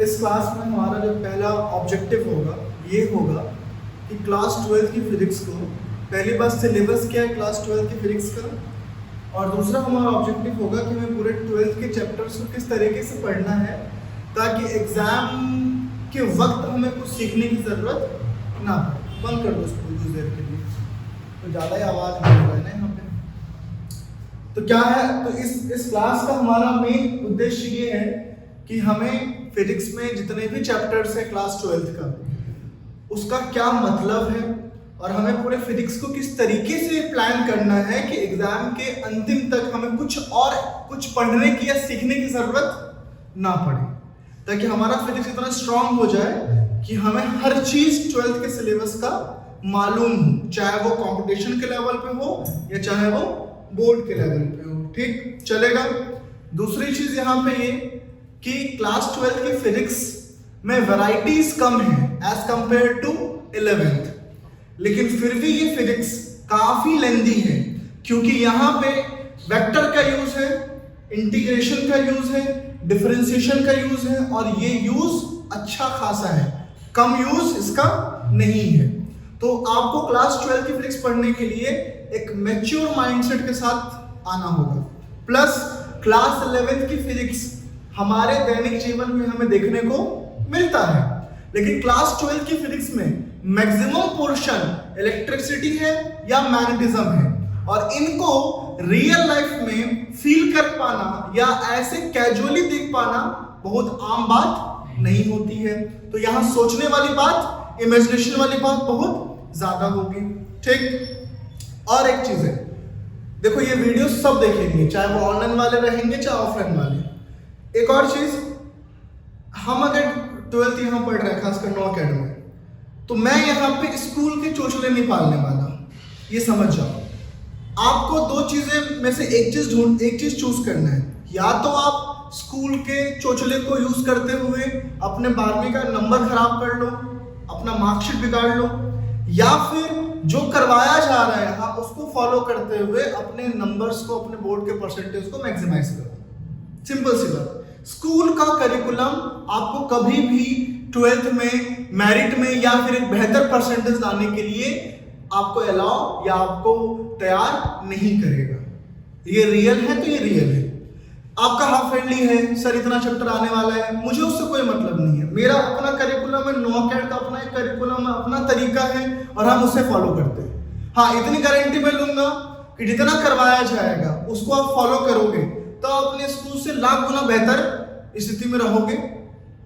इस क्लास में हमारा जो पहला ऑब्जेक्टिव होगा ये होगा कि क्लास 12 की फिजिक्स को पहली बात सिलेबस क्या है क्लास 12 की फिजिक्स का, और दूसरा हमारा ऑब्जेक्टिव होगा कि हमें पूरे 12th के चैप्टर्स को किस तरीके से पढ़ना है ताकि एग्जाम के वक्त हमें कुछ सीखने की ज़रूरत ना पड़े। बंद कर दो उसको कुछ देर के लिए, तो ज़्यादा ही आवाज़ नहीं हो रहा है ना यहाँ पे। तो क्या है, तो इस क्लास का हमारा मेन उद्देश्य ये है कि हमें फिजिक्स में जितने भी चैप्टर्स हैं क्लास 12th का उसका क्या मतलब है और हमें पूरे फिजिक्स को किस तरीके से प्लान करना है कि एग्जाम के अंतिम तक हमें कुछ पढ़ने की या सीखने की जरूरत ना पड़े, ताकि हमारा फिजिक्स इतना स्ट्रांग हो जाए कि हमें हर चीज 12th के सिलेबस का मालूम हो, चाहे वो कंपटीशन के लेवल पे हो या चाहे वो बोर्ड के लेवल पे हो। ठीक चलेगा। दूसरी चीज यहाँ पे ये कि क्लास 12th की फिजिक्स में वैरायटीज कम है एज कंपेयर टू 11th, लेकिन फिर भी ये फिजिक्स काफी लेंदी है क्योंकि यहाँ पे वेक्टर का यूज है, इंटीग्रेशन का यूज है, डिफरेंशिएशन का यूज है और ये यूज अच्छा खासा है, कम यूज इसका नहीं है। तो आपको क्लास 12 की फिजिक्स पढ़ने के लिए एक मैच्योर माइंडसेट के साथ आना होगा। प्लस क्लास 11th की फिजिक्स हमारे दैनिक जीवन में हमें देखने को मिलता है, लेकिन क्लास 12 की फिजिक्स में मैक्सिमम पोर्शन इलेक्ट्रिसिटी है या मैग्नेटिज्म है और इनको रियल लाइफ में फील कर पाना या ऐसे कैजुअली देख पाना बहुत आम बात नहीं होती है। तो यहाँ सोचने वाली बात, इमेजिनेशन वाली बात बहुत ज्यादा होगी। ठीक। और एक चीज है, देखो ये वीडियो सब देखेंगे, चाहे वो ऑनलाइन वाले रहेंगे चाहे ऑफलाइन वाले। एक और चीज, हम अगर 12th यहाँ पढ़ रहे हैं खासकर नौ अकेडमी, तो मैं यहाँ पे स्कूल के चोचले नहीं पालने वाला, ये समझ जाओ। आपको दो चीजें में से एक चीज चूज करना है, या तो आप स्कूल के चोचले को यूज करते हुए अपने 12वीं का नंबर खराब कर लो, अपना मार्कशीट बिगाड़ लो, या फिर जो करवाया जा रहा है हाँ उसको फॉलो करते हुए अपने नंबर्स को, अपने बोर्ड के परसेंटेज को मैक्सिमाइज करो। सिंपल सी बात। स्कूल का करिकुलम आपको कभी भी 12th में मेरिट में या फिर एक बेहतर परसेंटेज लाने के लिए आपको अलाउ या आपको तैयार नहीं करेगा। ये रियल है तो ये रियल है। आपका हाफ ईयरली है, सर इतना चैप्टर आने वाला है, मुझे उससे कोई मतलब नहीं है। मेरा अपना करिकुलम है, नौ कैड का अपना एक करिकुलम है, अपना तरीका है और हम उसे फॉलो करते हैं। हाँ, इतनी गारंटी मैं लूंगा कि जितना करवाया जाएगा उसको आप फॉलो करोगे तो अपने स्कूल से लाख गुना बेहतर स्थिति में रहोगे।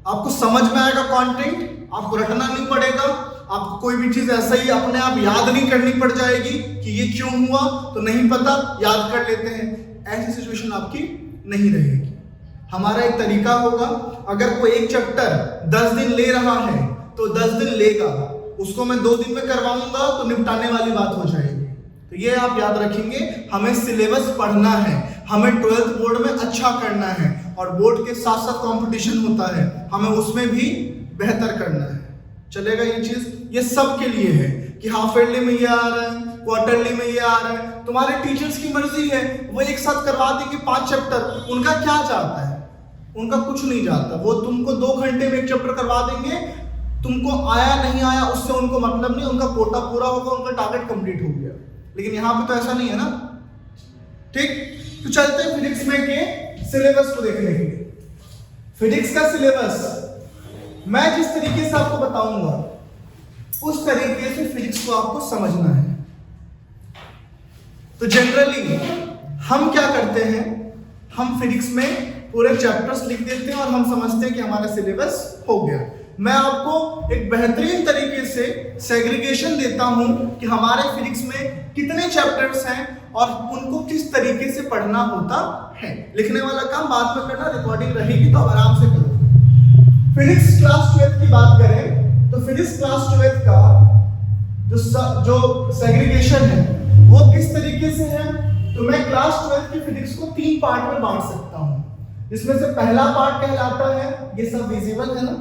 आपको समझ में आएगा कंटेंट, आपको रटना नहीं पड़ेगा, आपको कोई भी चीज ऐसा ही अपने आप याद नहीं करनी पड़ जाएगी कि ये क्यों हुआ तो नहीं पता, याद कर लेते हैं, ऐसी सिचुएशन आपकी नहीं रहेगी। हमारा एक तरीका होगा, अगर कोई एक चैप्टर 10 दिन ले रहा है तो 10 दिन लेगा, उसको मैं 2 दिन में करवाऊंगा तो निपटाने वाली बात हो जाएगी। तो ये आप याद रखेंगे, हमें सिलेबस पढ़ना है, हमें 12th बोर्ड में अच्छा करना है और बोर्ड के साथ साथ कंपटीशन होता है, हमें उसमें भी बेहतर करना है। चलेगा ये चीज? ये सब के लिए है कि हाफ ईयरली में ये आ रहा है, क्वार्टरली में ये आ रहा है, तुम्हारे टीचर्स की मर्जी है, वो एक साथ करवा देंगे 5 चैप्टर, उनका क्या जाता है? उनका कुछ नहीं जाता, वो तुमको 2 घंटे में एक चैप्टर करवा देंगे, तुमको आया नहीं आया उससे उनको मतलब नहीं, उनका कोटा पूरा होगा, उनका टारगेट कंप्लीट हो गया। लेकिन यहाँ पे तो ऐसा नहीं है ना। ठीक, तो चलते हैं फिजिक्स में के सिलेबस को देखने के लिए। फिजिक्स का सिलेबस मैं जिस तरीके से आपको बताऊंगा उस तरीके से फिजिक्स को आपको समझना है। तो जनरली हम क्या करते हैं, हम फिजिक्स में पूरे चैप्टर्स लिख देते हैं और हम समझते हैं कि हमारा सिलेबस हो गया। मैं आपको एक बेहतरीन तरीके से सेग्रीगेशन देता हूं कि हमारे फिजिक्स में कितने चैप्टर्स हैं और उनको किस तरीके से पढ़ना होता है। लिखने वाला काम बाद में करना, रिकॉर्डिंग रहेगी तो आराम से करो। फिजिक्स क्लास 12 की बात करें तो फिजिक्स क्लास 12 का जो सेग्रीगेशन है वो किस तरीके से है, तो मैं क्लास 12 की फिजिक्स को 3 पार्ट में बांट सकता हूं, जिसमें से पहला पार्ट कहलाता है, ये सब विजिबल है ना,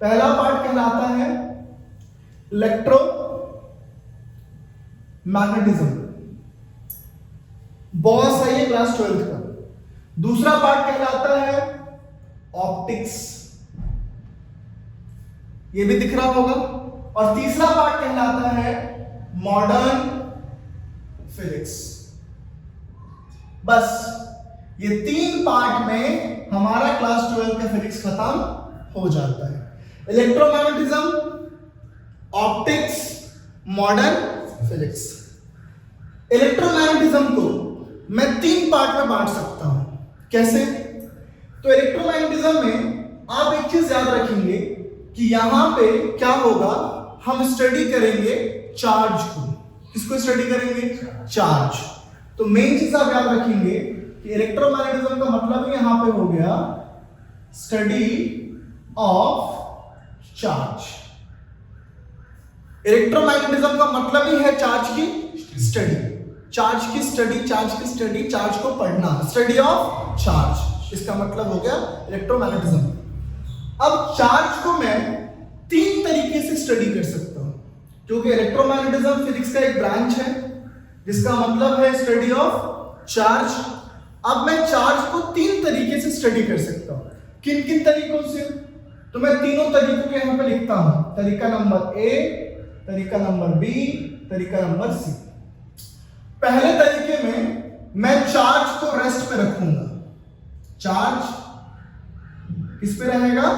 पहला पार्ट कहलाता है इलेक्ट्रो मैग्नेटिज्म, बॉस है ये क्लास 12 का। दूसरा पार्ट कहलाता है ऑप्टिक्स, ये भी दिख रहा होगा। और तीसरा पार्ट कहलाता है मॉडर्न फिजिक्स। बस ये 3 पार्ट में हमारा क्लास 12 का फिजिक्स खत्म हो जाता है। Electromagnetism, optics, modern physics. Electromagnetism को मैं 3 पार्ट में बांट सकता हूं। कैसे? तो इलेक्ट्रोमैग्नेटिज्म में आप एक चीज याद रखेंगे कि यहां पे क्या होगा, हम स्टडी करेंगे चार्ज को। किसको स्टडी करेंगे? चार्ज। तो मेन चीज आप याद रखेंगे कि इलेक्ट्रोमैग्नेटिज्म का मतलब यहां पे हो गया स्टडी ऑफ चार्ज। इलेक्ट्रोमैग्नेटिज्म का मतलब ही है चार्ज की स्टडी, चार्ज की स्टडी, चार्ज की स्टडी, चार्ज को पढ़ना, स्टडी ऑफ चार्ज। इसका मतलब हो गया इलेक्ट्रोमैग्नेटिज्म। अब चार्ज को मैं 3 तरीके से स्टडी कर सकता हूं, क्योंकि इलेक्ट्रोमैग्नेटिज्म फिजिक्स का एक ब्रांच है जिसका मतलब है स्टडी ऑफ चार्ज। अब मैं चार्ज को 3 तरीके से स्टडी कर सकता हूं। किन किन तरीकों से? तो मैं तीनों तरीकों के यहां पे लिखता हूं। तरीका नंबर ए, तरीका नंबर बी, तरीका नंबर सी। पहले तरीके में मैं चार्ज को रेस्ट पे रखूंगा। चार्ज किस पे रहेगा?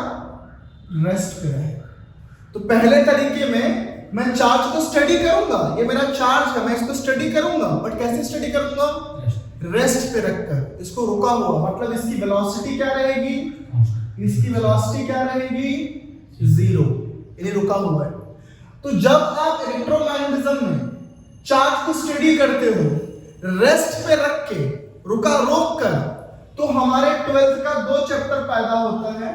रेस्ट पे रहेगा। तो पहले तरीके में मैं चार्ज को स्टडी करूंगा, ये मेरा चार्ज है, मैं इसको स्टडी करूंगा, बट कैसे स्टडी करूंगा? रेस्ट पे रखकर, इसको रुका हुआ, मतलब इसकी वेलोसिटी क्या रहेगी? इसकी वेलोसिटी क्या रहेगी? 0, यानी रुका हुआ है। तो जब आप इलेक्ट्रोमैग्नेटिज्म में चार्ज को स्टडी करते हो रेस्ट पे रख के, रोक कर, तो हमारे 12th का 2 चैप्टर पैदा होता है।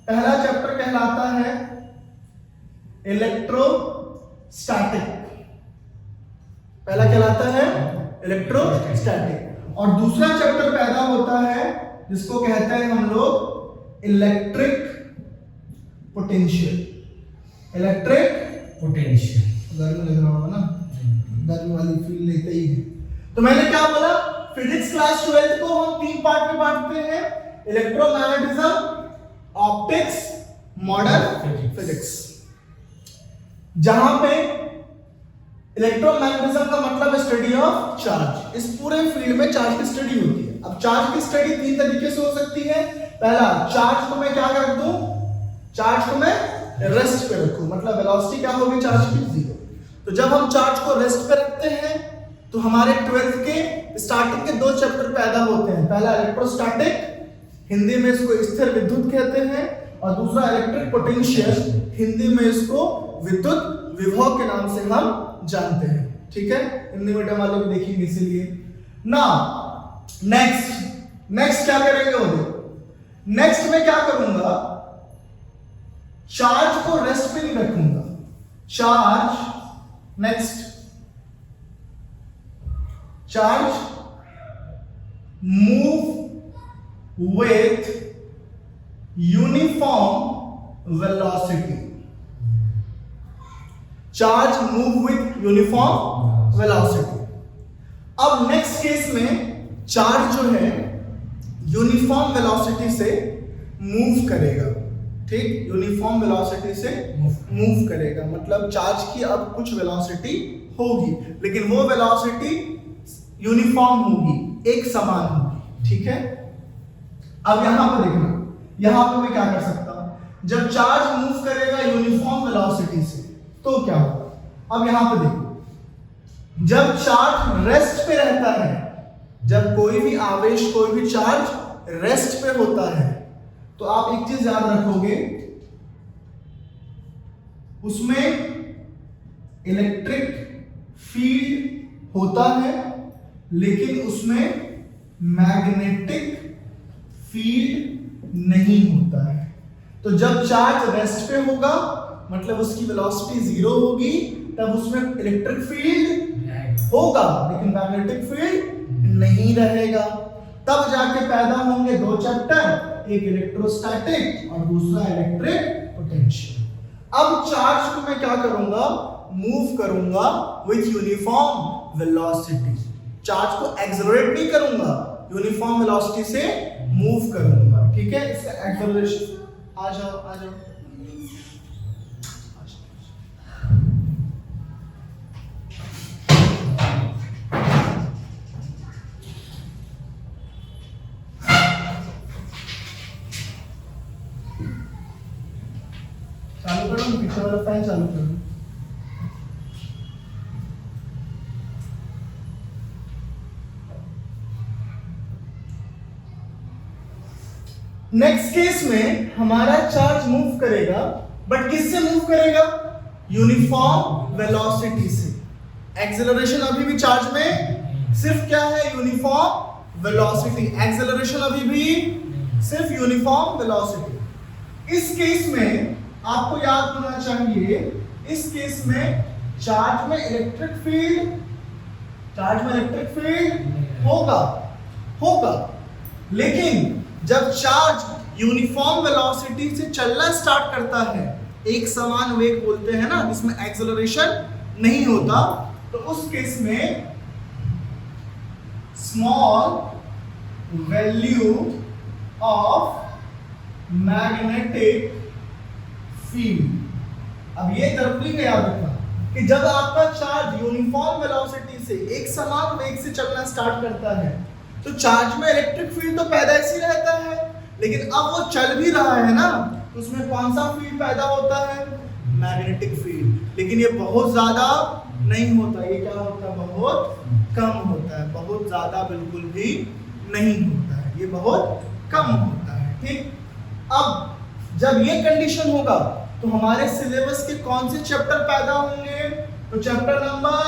पहला चैप्टर कहलाता है इलेक्ट्रोस्टैटिक। पहला कहलाता है इलेक्ट्रोस्टैटिक। और दूसरा चैप्टर पैदा होता है जिसको कहते हैं हम लोग इलेक्ट्रिक पोटेंशियल। इलेक्ट्रिक पोटेंशियल गर्मी लग रहा होगा ना, गर्मी वाली फील लेते ही है। तो मैंने क्या बोला? फिजिक्स क्लास 12 को हम 3 पार्ट में बांटते हैं, इलेक्ट्रोमैग्नेटिज्म, ऑप्टिक्स, मॉडर्न फिजिक्स। जहां पे इलेक्ट्रोमैग्नेटिज्म का मतलब है स्टडी ऑफ चार्ज। इस पूरे फील्ड में चार्ज की स्टडी होती है। अब चार्ज की स्टडी 3 तरीके से हो सकती है। पहला, चार्ज को मैं क्या कर दूं? चार्ज को मैं रेस्ट पे रखूं, मतलब वेलोसिटी क्या होगी चार्ज की? 0। तो जब हम चार्ज को रेस्ट पे रखते हैं तो हमारे 12th के स्टार्टिंग के 2 चैप्टर पैदा होते हैं। पहला इलेक्ट्रोस्टैटिक, हिंदी में इसको स्थिर विद्युत कहते हैं, और दूसरा इलेक्ट्रिक पोटेंशियल, हिंदी में इसको विद्युत विभव के नाम से हम जानते हैं। ठीक है, हिंदी मीडियम वाले भी देखेंगे इसीलिए ना। नेक्स्ट क्या करेंगे? नेक्स्ट में क्या करूंगा? चार्ज को रेस्ट पे नहीं रखूंगा। Charge move with uniform velocity. Charge move with uniform velocity. अब नेक्स्ट केस में चार्ज जो है यूनिफॉर्म वेलोसिटी से मूव करेगा। ठीक, यूनिफॉर्म वेलोसिटी से मूव करेगा, मतलब चार्ज की अब कुछ वेलोसिटी होगी, लेकिन वो वेलोसिटी यूनिफॉर्म होगी, एक समान होगी। ठीक है, अब यहां पर देखना, यहां पर मैं क्या कर सकता हूं? जब चार्ज मूव करेगा यूनिफॉर्म वेलोसिटी से तो क्या होगा? अब यहां पर देखो, जब चार्ज रेस्ट पे रहता है, जब कोई भी आवेश, कोई भी चार्ज रेस्ट पे होता है, तो आप एक चीज याद रखोगे, उसमें इलेक्ट्रिक फील्ड होता है, लेकिन उसमें मैग्नेटिक फील्ड नहीं होता है। तो जब चार्ज रेस्ट पे होगा, मतलब उसकी वेलोसिटी 0 होगी, तब उसमें इलेक्ट्रिक फील्ड होगा, लेकिन मैग्नेटिक फील्ड नहीं रहेगा। तब जाके पैदा होंगे 2 चैप्टर, एक इलेक्ट्रोस्टैटिक और दूसरा इलेक्ट्रिक पोटेंशियल। अब चार्ज को मैं क्या करूंगा? मूव करूंगा विथ यूनिफॉर्म वेलोसिटी। चार्ज को एक्सेलरेट नहीं करूंगा, यूनिफॉर्म वेलोसिटी से मूव करूंगा। ठीक है, इसका एक्सेलरेशन आ जाओ। चालू करो, पीछे वाला फैन चालू करो। नेक्स्ट केस में हमारा चार्ज मूव करेगा, बट किससे मूव करेगा? यूनिफॉर्म वेलोसिटी से। एक्सेलरेशन अभी भी चार्ज में सिर्फ क्या है? Uniform velocity. एक्सेलरेशन अभी भी सिर्फ यूनिफॉर्म वेलोसिटी। इस केस में आपको याद होना चाहिए, इस केस में चार्ज में इलेक्ट्रिक फील्ड होगा, लेकिन जब चार्ज यूनिफॉर्म वेलोसिटी से चलना स्टार्ट करता है, एक समान वेग बोलते हैं ना, जिसमें एक्सेलरेशन नहीं होता, तो उस केस में small value of magnetic field. अब ये जरूरी है याद रखना कि जब आपका चार्ज यूनिफॉर्म वेलोसिटी से एक समान वेग से चलना स्टार्ट करता है, तो चार्ज में इलेक्ट्रिक फील्ड तो पैदा ही रहता है, लेकिन अब वो चल भी रहा है ना, तो उसमें कौन सा फील्ड पैदा होता है? Magnetic field. लेकिन ये बहुत ज्यादा नहीं होता, ये क्या होता है? बहुत कम होता है, बहुत ज्यादा बिल्कुल भी नहीं होता है, ये बहुत कम होता है। ठीक, अब जब ये कंडीशन होगा तो हमारे सिलेबस के कौन से चैप्टर पैदा होंगे? तो चैप्टर नंबर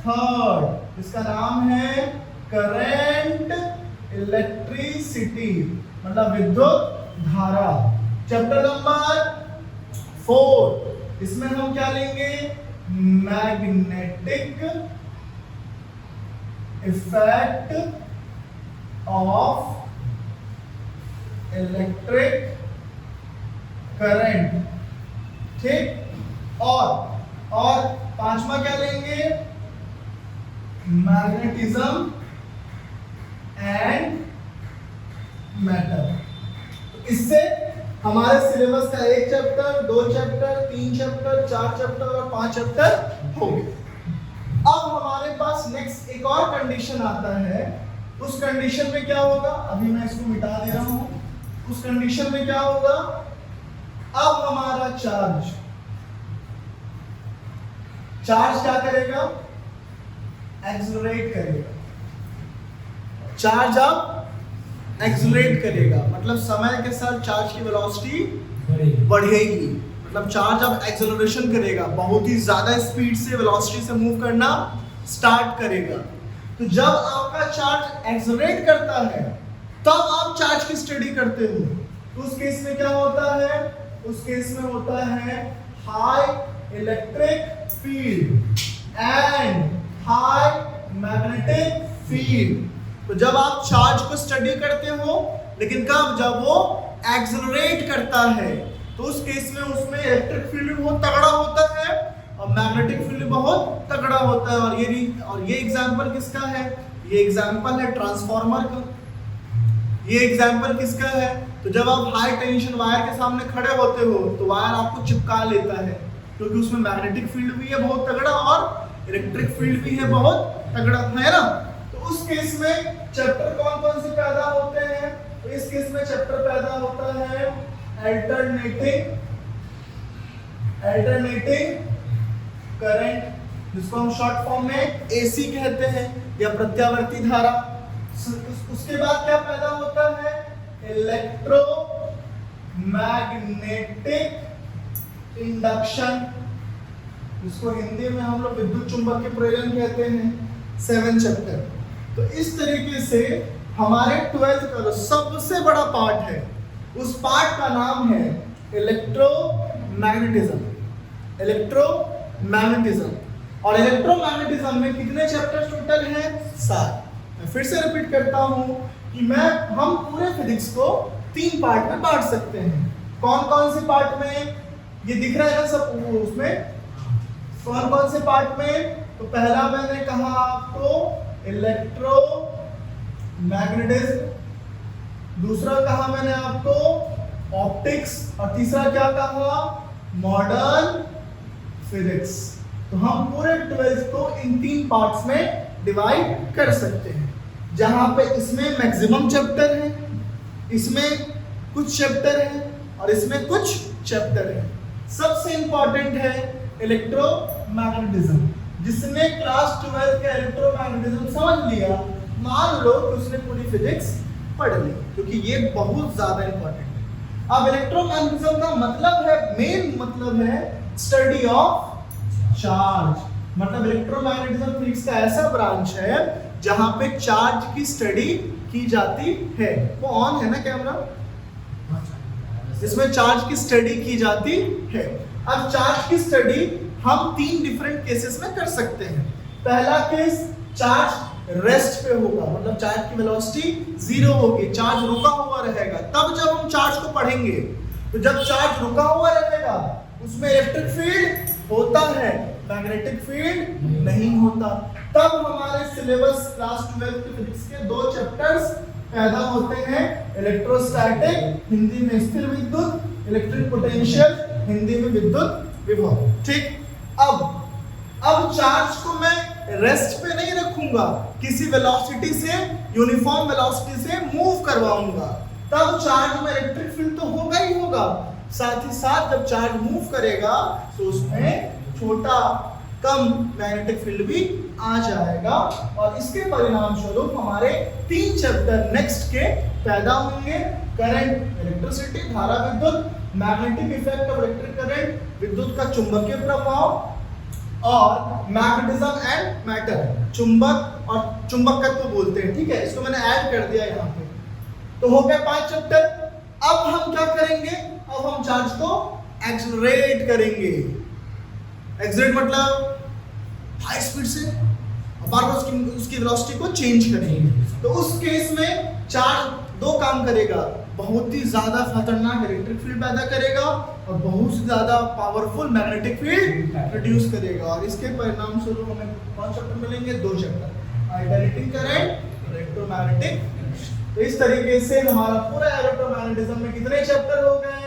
3, जिसका नाम है करंट इलेक्ट्रिसिटी, मतलब विद्युत धारा। चैप्टर नंबर 4, इसमें हम क्या लेंगे? Magnetic effect of electric current. ठीक, और 5वां क्या लेंगे? Magnetism and matter. इससे हमारे सिलेबस का 1 चैप्टर, 2 चैप्टर, 3 चैप्टर, 4 चैप्टर और 5 चैप्टर हो गए। अब हमारे पास नेक्स्ट एक और कंडीशन आता है। उस कंडीशन में क्या होगा? अभी मैं इसको मिटा दे रहा हूं। उस कंडीशन में क्या होगा? अब हमारा चार्ज क्या करेगा? एक्सेलरेट करेगा। चार्ज अब एक्सेलरेट करेगा, मतलब समय के साथ चार्ज की वेलोसिटी बढ़ेगी, मतलब चार्ज अब एक्सेलरेशन करेगा, बहुत ही ज्यादा स्पीड से वेलोसिटी से मूव करना स्टार्ट करेगा। तो जब आपका चार्ज एक्सेलरेट करता है, तब आप चार्ज की स्टडी करते हो। तो उस केस में क्या होता है? उस केस में होता है high electric field and high magnetic field. तो जब आप चार्ज को स्टडी करते हो, लेकिन कब? जब वो एक्सेलरेट करता है, तो उस केस में उसमें इलेक्ट्रिक फील्ड बहुत तगड़ा होता है और मैग्नेटिक फील्ड बहुत तगड़ा होता है। और ये एग्जांपल किसका है? ये एग्जांपल है ट्रांसफार्मर का। ये एग्जांपल किसका है? तो जब आप हाई टेंशन वायर के सामने खड़े होते हो, तो वायर आपको चिपका लेता है, क्योंकि उसमें मैग्नेटिक फील्ड भी है बहुत तगड़ा और इलेक्ट्रिक फील्ड भी है बहुत तगड़ा, है ना? तो उस केस में चैप्टर कौन से पैदा होते हैं? तो इस केस में चैप्टर पैदा होता है अल्टरनेटिंग करंट, जिसको हम शॉर्ट फॉर्म में एसी कहते हैं, या प्रत्यावर्ती धारा। उसके बाद क्या पैदा होता है? इलेक्ट्रोमैग्नेटिक इंडक्शन, जिसको हिंदी में हम लोग विद्युत चुंबकीय प्रेरण कहते हैं। 7 चैप्टर। तो इस तरीके से हमारे 12th का जो सबसे बड़ा पार्ट है, उस पार्ट का नाम है इलेक्ट्रोमैग्नेटिज्म। और इलेक्ट्रोमैग्नेटिज्म में कितने चैप्टर्स टोटल हैं? 7। मैं फिर से रिपीट करता हूं कि हम पूरे फिजिक्स को 3 पार्ट में बांट सकते हैं। कौन से पार्ट में? ये दिख रहा है ना सब, उसमें कौन से पार्ट में? तो पहला मैंने कहा आपको इलेक्ट्रोमैग्नेटिज्म, दूसरा कहा मैंने आपको ऑप्टिक्स, और तीसरा क्या कहा? Modern physics. तो हम पूरे 12th को इन 3 पार्ट्स में डिवाइड कर सकते हैं, जहां पे इसमें मैक्सिमम चैप्टर है, इसमें कुछ चैप्टर है, और इसमें कुछ चैप्टर है। सबसे इंपॉर्टेंट है इलेक्ट्रोमैग्नेटिज्म। जिसने क्लास 12 का इलेक्ट्रोमैग्नेटिज्म समझ लिया, मान लो कि उसने पूरी फिजिक्स पढ़ ली, क्योंकि ये बहुत ज्यादा इंपॉर्टेंट है। अब इलेक्ट्रोमैग्नेटिज्म का मतलब है, मेन मतलब है स्टडी ऑफ चार्ज। मतलब इलेक्ट्रोमैग्नेटिज्म फिजिक्स का ऐसा ब्रांच है जहां पे चार्ज की स्टडी की जाती है। वो ऑन है ना कैमरा? इसमें चार्ज की स्टडी की जाती है। अब चार्ज की स्टडी हम 3 डिफरेंट केसेस में कर सकते हैं। पहला केस, चार्ज रेस्ट पे होगा, मतलब चार्ज की वेलोसिटी 0 होगी, चार्ज रुका हुआ रहेगा। तब जब हम चार्ज को पढ़ेंगे, तो जब चार्ज रुका हुआ रहेगा उसमें इलेक्ट्रिक फील्ड होता है, मैग्नेटिक फील्ड नहीं होता। तब हमारे सिलेबस क्लास 12 की फिजिक्स के 2 चैप्टर्स पैदा होते हैं, इलेक्ट्रोस्टैटिक हिंदी में स्थिर विद्युत, इलेक्ट्रिक पोटेंशियल हिंदी में विद्युत विभव। ठीक, अब चार्ज को मैं रेस्ट पे नहीं रखूंगा, किसी वेलोसिटी से, यूनिफॉर्म वेलोसिटी से मूव करवाऊंगा, तब चार्ज में इलेक्ट्रिक फील्ड तो होगा ही होगा। साथ ही साथ जब चार्ज मूव करेगा तो उसमें छोटा कम मैग्नेटिक फील्ड भी आ जाएगा, और इसके परिणाम स्वरूप हमारे 3 चैप्टर नेक्स्ट के पैदा होंगे। करंट, इलेक्ट्रिसिटी, धारा विद्युत, magnetic effect of electric current, विद्युत का चुंबकीय प्रभाव, और मैग्नेटिज्म एंड मैटर, चुंबक और चुंबकत्व बोलते हैं। ठीक है, इसको मैंने ऐड कर दिया यहाँ पे। तो हो गए 5 चैप्टर। अब हम क्या करेंगे? अब हम चार्ज को एक्सेलरेट करेंगे। एक्सेलरेट मतलब हाई स्पीड से बार बार उसकी वेलोसिटी को चेंज करेंगे। तो उस केस में चार्ज 2 काम करेगा, बहुत ही ज्यादा खतरनाक इलेक्ट्रिक फील्ड पैदा करेगा और बहुत ही ज्यादा पावरफुल मैग्नेटिक फील्ड प्रोड्यूस करेगा। और इसके परिणाम स्वरूप हमें कौन चैप्टर मिलेंगे? 2 चैप्टर, अल्टरनेटिंग करंट, इलेक्ट्रोमैग्नेटिक। तो इस तरीके से हमारा पूरा इलेक्ट्रोमैग्नेटिज्म में कितने चैप्टर हो गए?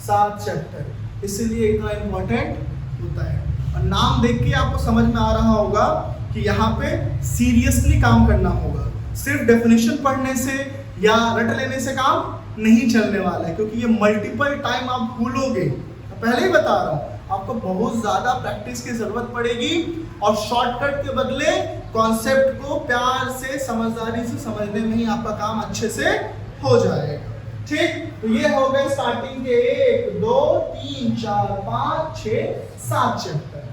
7 चैप्टर। इसीलिए इतना इंपॉर्टेंट होता है। और नाम देख के आपको समझ में आ रहा होगा कि यहाँ पे सीरियसली काम करना होगा। सिर्फ डेफिनेशन पढ़ने से या रट लेने से काम नहीं चलने वाला है, क्योंकि ये मल्टीपल टाइम आप भूलोगे। पहले ही बता रहा हूँ, आपको बहुत ज्यादा प्रैक्टिस की जरूरत पड़ेगी, और शॉर्टकट के बदले कॉन्सेप्ट को प्यार से, समझदारी से समझने में ही आपका काम अच्छे से हो जाएगा। ठीक, तो ये हो गए स्टार्टिंग के 1 2 3 4 5 6 7 चैप्टर।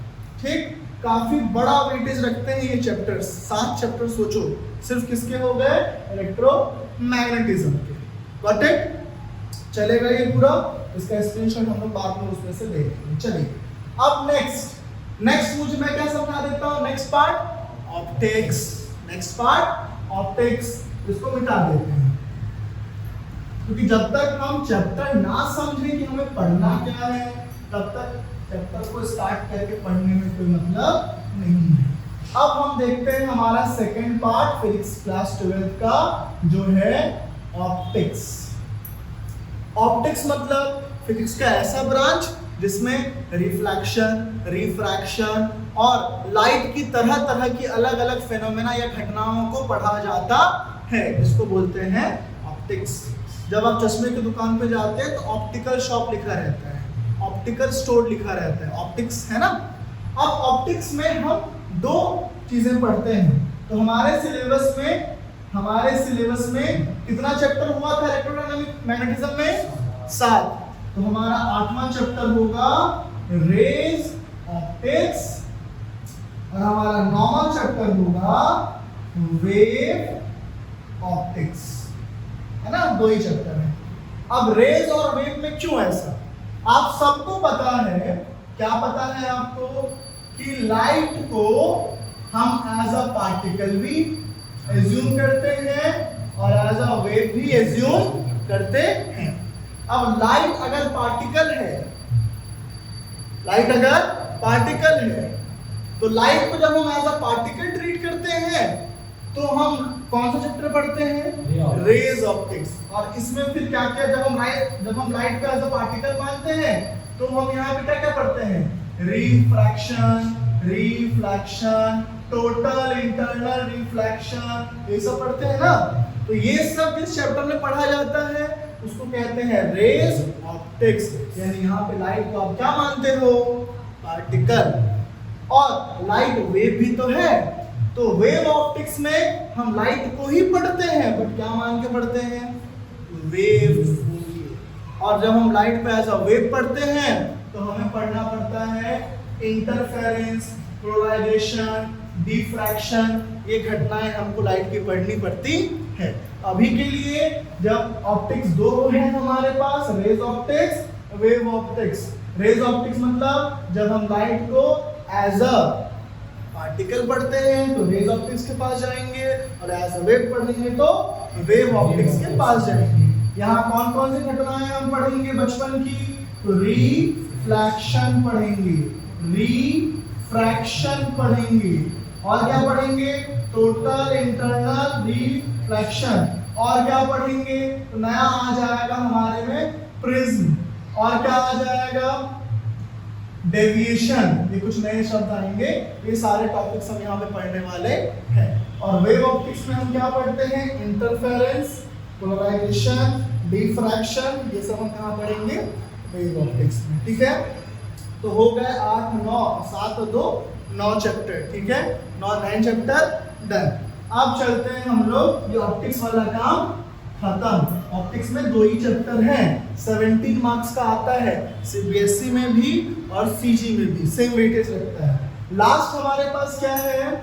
ठीक, काफी बड़ा वेटेज रखते हैं ये चैप्टर्स। 7 चैप्टर सोचो, सिर्फ किसके हो गए? इलेक्ट्रोमैग्नेटिज्म के। Got it? चलेगा ये पूरा? इसका स्क्रीनशॉट हम लोग बाद में उसमें से देखेंगे। चलिए, अब नेक्स्ट मुझे मैं क्या समझा देता हूँ? Next part optics. Next part optics, इसको मिटा देते हैं, क्योंकि जब तक हम चैप्टर ना समझें कि हमें पढ़ना क्या है, तब तक चैप्टर को स्टार्ट करके पढ़ने में कोई मतलब नहीं है। अब हम देखते हैं हमारा सेकंड पार्ट फिजिक्स क्लास 12 का, जो है ऑप्टिक्स। ऑप्टिक्स मतलब फिजिक्स का ऐसा ब्रांच जिसमें रिफ्लेक्शन, रिफ्रैक्शन और लाइट की तरह तरह की अलग अलग फेनोमेना या घटनाओं को पढ़ा जाता है, जिसको बोलते हैं ऑप्टिक्स। जब आप चश्मे की दुकान पे जाते हैं तो ऑप्टिकल शॉप लिखा रहता है, ऑप्टिकल स्टोर लिखा रहता है, ऑप्टिक्स है ना। अब ऑप्टिक्स में हम 2 चीजें पढ़ते हैं। तो हमारे सिलेबस में कितना चैप्टर हुआ था इलेक्ट्रोडायनामिक मैग्नेटिज्म में? 7। तो हमारा 8वां चैप्टर होगा रेज ऑप्टिक्स, और हमारा 9वां चैप्टर होगा वेव ऑप्टिक्स, है ना। 2 ही चैप्टर है। अब रेज और वेव में क्यों ऐसा? आप सबको पता है, क्या पता है आपको, कि लाइट को हम एज अ पार्टिकल भी एज्यूम करते हैं और एज अ वेव भी एज्यूम करते हैं। अब लाइट अगर पार्टिकल है, तो लाइट को जब हम एज अ पार्टिकल ट्रीट करते हैं तो हम कौन सा चैप्टर पढ़ते हैं? Rays optics. और इसमें फिर क्या क्या, जब हम लाइट को एज अ पार्टिकल मानते हैं तो हम यहाँ पे क्या क्या पढ़ते हैं? Refraction, reflection, total internal reflection, ये सब पढ़ते हैं ना। तो ये सब जिस चैप्टर में पढ़ा जाता है उसको कहते हैं रेज ऑप्टिक्स। यानी यहाँ पे लाइट को आप क्या मानते हो? पार्टिकल। और लाइट वेव भी तो है, तो वेव ऑप्टिक्स में हम लाइट को ही पढ़ते हैं, बट क्या मान के पढ़ते हैं? वेव। और जब हम लाइट पे एज अ वेव पढ़ते हैं तो हमें पढ़ना पड़ता है इंटरफेरेंस, पोलराइजेशन, डिफ्रैक्शन, ये घटनाएं हमको लाइट की पढ़नी पड़ती है। अभी के लिए जब ऑप्टिक्स दो है हमारे पास, rays optics, wave optics. Rays optics मतलब जब हम लाइट को एज अ पार्टिकल पढ़ते हैं तो रेज ऑप्टिक्स के पास जाएंगे, और एज अ वेव पढ़ेंगे तो वेव ऑप्टिक्स के पास जाएंगे। यहाँ कौन कौन सी घटनाएं हम पढ़ेंगे बचपन की? तो रिफ्लैक्शन पढ़ेंगे, रिफ्रैक्शन पढ़ेंगे, और क्या पढ़ेंगे? Total internal reflection. और क्या पढ़ेंगे? तो नया आ जाएगा हमारे में प्रिज्म, और क्या आ जाएगा? डेविएशन। ये कुछ नए शब्द आएंगे, ये सारे टॉपिक्स हम यहाँ पे पढ़ने वाले हैं। और वेव ऑप्टिक्स में हम क्या पढ़ते हैं? इंटरफेरेंस, पोलराइजेशन, डिफ्रैक्शन, ये सब हम कहाँ पढ़ेंगे? वेव ऑप्टिक्स में। ठीक है, तो हो गए 8, 9, 7, 2, 9 चैप्टर। ठीक है, 9 चैप्टर डन। अब चलते हैं हम लोग, ये ऑप्टिक्स वाला काम खत्म। ऑप्टिक्स में 2 ही चैप्टर हैं, 17 मार्क्स का आता है, सीबीएसई में भी और सीजी में भी सेम वेटेज रखता है। लास्ट हमारे पास क्या है?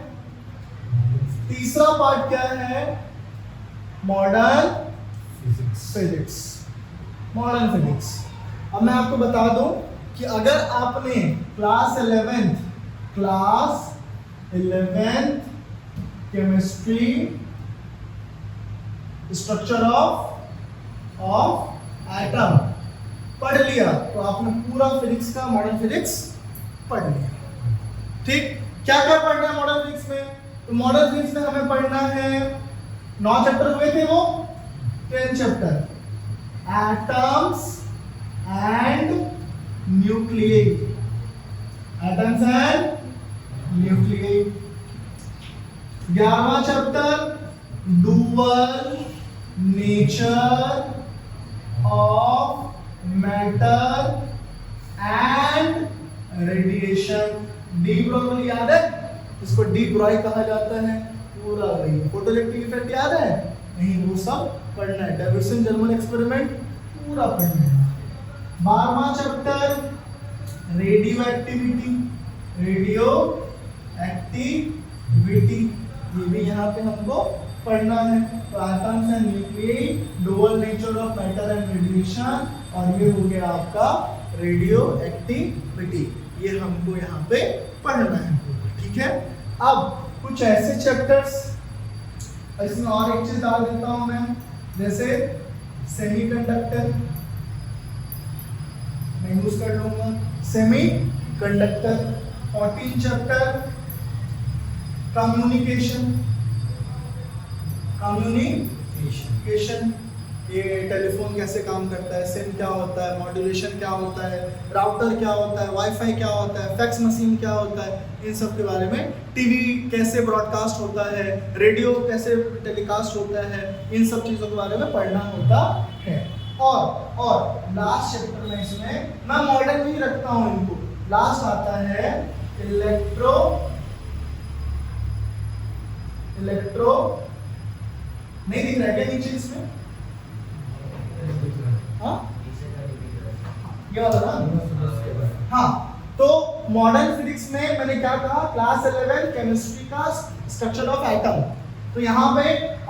तीसरा पार्ट क्या है? Modern physics. Modern physics. अब मैं आपको बता दूं कि अगर आपने class 11th chemistry structure of atom पढ़ लिया तो आपने पूरा फिजिक्स का मॉडर्न फिजिक्स पढ़ लिया। ठीक, क्या क्या पढ़ना है मॉडर्न फिजिक्स में? तो मॉडर्न फिजिक्स में हमें पढ़ना है, 9 चैप्टर हुए थे, वो 10 chapter, atoms and nuclei, atoms and nuclei. 11वां chapter, dual nature of matter and radiation. De Broglie याद है? इसको डी ब्रॉय कहा जाता है। पूरा वही फोटोइलेक्ट्रिक इफेक्ट याद है? नहीं, वो सब पढ़ना है। डेविसन जर्मन एक्सपेरिमेंट पूरा पढ़ना है। 12वां chapter, radioactivity, radioactivity, ये भी यहाँ पे हमको पढ़ना है। तो atoms and nuclei, dual nature of matter and radiation, और ये हो गया आपका रेडियो एक्टिविटी, ये हमको यहाँ पे पढ़ना है। ठीक है, अब कुछ ऐसे चैप्टर्स, इसमें और एक चीज डाल देता हूं मैं, जैसे सेमीकंडक्टर मैं यूज कर लूंगा, सेमीकंडक्टर। 14 चैप्टर, कम्युनिकेशन, ये टेलीफोन कैसे काम करता है, सिम क्या होता है, मॉड्यूलेशन क्या होता है, राउटर क्या होता है, वाईफाई क्या होता है, फैक्स मशीन क्या होता है, इन सब के बारे में, टीवी कैसे ब्रॉडकास्ट होता है, रेडियो कैसे टेलीकास्ट होता है, इन सब चीज़ों के बारे में पढ़ना होता है। और लास्ट चैप्टर में इसमें मैं मॉडर्न भी रखता हूँ इनको, लास्ट आता है इलेक्ट्रो नहीं दिख रहा है क्या नीचे इसमें? हाँ, ये वाला ना? हाँ, तो मॉडर्न फिजिक्स में मैंने क्या कहा, क्लास 11 केमिस्ट्री का स्ट्रक्चर ऑफ एटम। तो यहाँ पे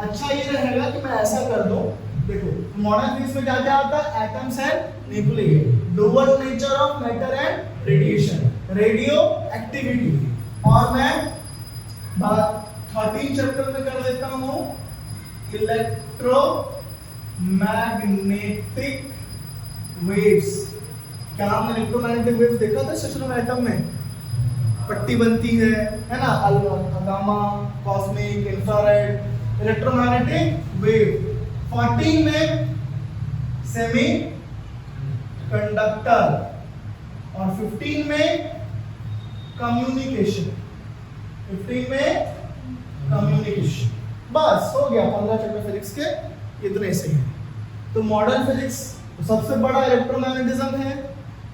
अच्छा ये रहेगा कि मैं ऐसा कर दूं, देखो मॉडर्न फिजिक्स में क्या क्या आता है, atoms and nuclei, dual nature of matter and radiation, radioactivity, और मैं 13 चैप्टर में कर देता हूँ इलेक्ट्रोमैग्नेटिक वेव्स। क्या हमने इलेक्ट्रोमैग्नेटिक वेव्स देखा था सेक्शन ऑफ एटम में? पट्टी बनती है ना, alpha, gamma, cosmic, infrared, electromagnetic wave. 14 में सेमी कंडक्टर, और 15 में कम्युनिकेशन, 15 में कम्युनिकेशन। बस हो गया 15 चैप्टर फिजिक्स के, इतने से हैं। तो मॉडर्न फिजिक्स सबसे बड़ा इलेक्ट्रोमैग्नेटिज्म है,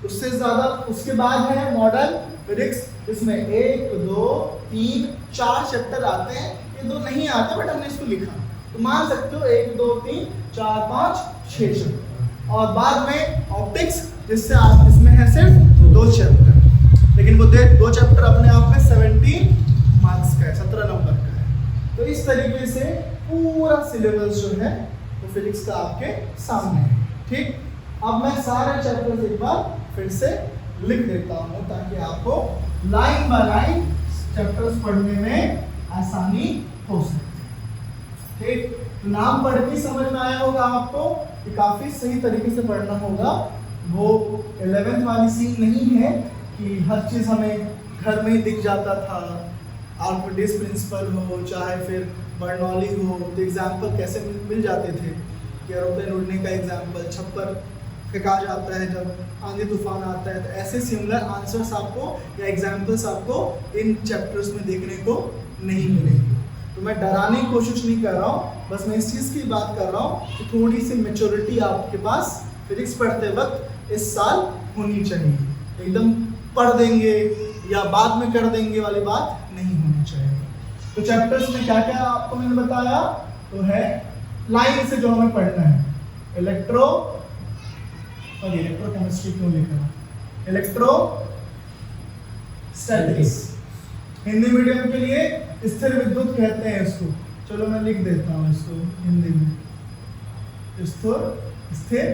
उससे ज्यादा उसके बाद है मॉडर्न फिजिक्स। इसमें 1 2 3 4 चैप्टर आते हैं, ये 2 नहीं आते बट हमने इसको लिखा, तो मान सकते हो 1 2 3 4 5 6 चैप्टर। और बाद में ऑप्टिक्स, जिससे आप इसमें है सिर्फ 2 चैप्टर, लेकिन वो 2 चैप्टर अपने आप में 17 मार्क्स का है, 17 नंबर का है। तो इस तरीके से पूरा सिलेबस जो है वो फिजिक्स का आपके सामने है। ठीक, अब मैं सारे चैप्टर्स एक बार फिर से लिख देता हूँ ताकि आपको लाइन बाय लाइन चैप्टर्स पढ़ने में आसानी हो सके। ठीक, तो नाम पढ़ के समझ में आया होगा आपको कि काफी सही तरीके से पढ़ना होगा। वो 11th वाली सीन नहीं है कि हर चीज हमें घर में ही दिख जाता था। आर्किमिडीज प्रिंसिपल हो चाहे फिर बर्नौली हो, तो एग्जाम्पल कैसे मिल जाते थे कि एरोप्लेन उड़ने का एग्जाम्पल, छप्पर फेंका जाता है जब आंधी तूफान आता है। तो ऐसे सिमिलर आंसर्स आपको या एग्जाम्पल्स आपको इन चैप्टर्स में देखने को नहीं मिलेंगे। तो मैं डराने की कोशिश नहीं कर रहा हूँ, बस मैं इस चीज़ की बात कर रहा हूँ कि थोड़ी सी मेच्योरिटी आपके पास फिजिक्स पढ़ते वक्त इस साल होनी चाहिए। एकदम पढ़ देंगे या बाद में कर देंगे वाली बात नहीं होनी चाहिए। तो चैप्टर्स में क्या क्या आपको मैंने बताया, तो है लाइन से जो हमें पढ़ना है, इलेक्ट्रोकेमिस्ट्री क्यों लिखा, इलेक्ट्रो स्टैटिक्स, हिंदी मीडियम के लिए स्थिर विद्युत कहते हैं इसको। चलो मैं लिख देता हूँ इसको हिंदी में, स्थिर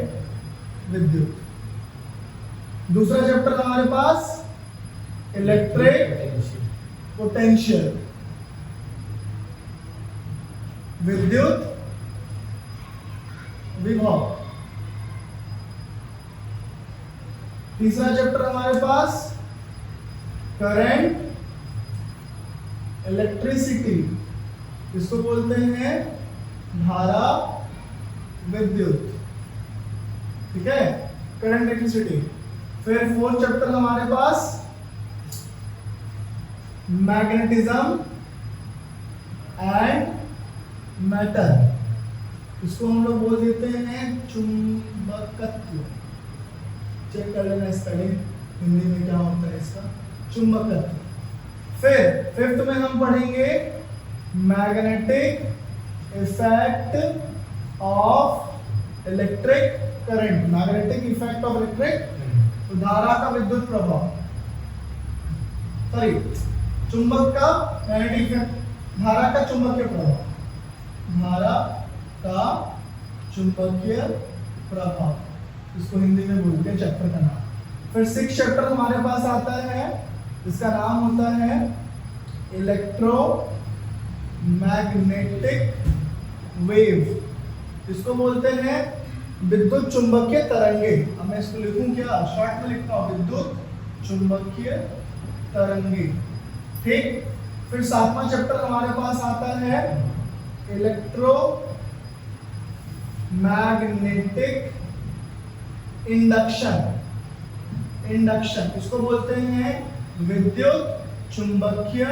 विद्युत। दूसरा चैप्टर हमारे पास इलेक्ट्रिक पोटेंशियल, विद्युत विभव। तीसरा चैप्टर हमारे पास करंट इलेक्ट्रिसिटी, इसको बोलते हैं धारा विद्युत। ठीक है, करंट इलेक्ट्रिसिटी। फिर फोर्थ चैप्टर हमारे पास मैग्नेटिज्म एंड मैटर, इसको हम लोग बोल देते हैं चुंबकत्व। चेक कर लेना स्पेलिंग हिंदी में क्या होता है इसका, चुंबकत्व। फिर फिफ्थ में हम पढ़ेंगे magnetic effect of electric current, magnetic effect of electric, तो धारा का विद्युत प्रभाव, सॉरी चुंबक का मैग्नेटिक इफेक्ट, धारा का चुंबकीय प्रभाव, धारा का चुंबकीय प्रभाव, इसको हिंदी में बोलते हैं चैप्टर का नाम। फिर 6 चैप्टर हमारे पास आता है, इसका नाम होता है इलेक्ट्रो मैग्नेटिक वेव, इसको बोलते हैं विद्युत चुंबकीय तरंगे। अब मैं इसको लिखूं क्या, शॉर्ट में लिखता हूं विद्युत चुंबकीय तरंगे। ठीक, फिर 7वां चैप्टर हमारे पास आता है इलेक्ट्रो मैग्नेटिक इंडक्शन, इसको बोलते हैं विद्युत चुंबकीय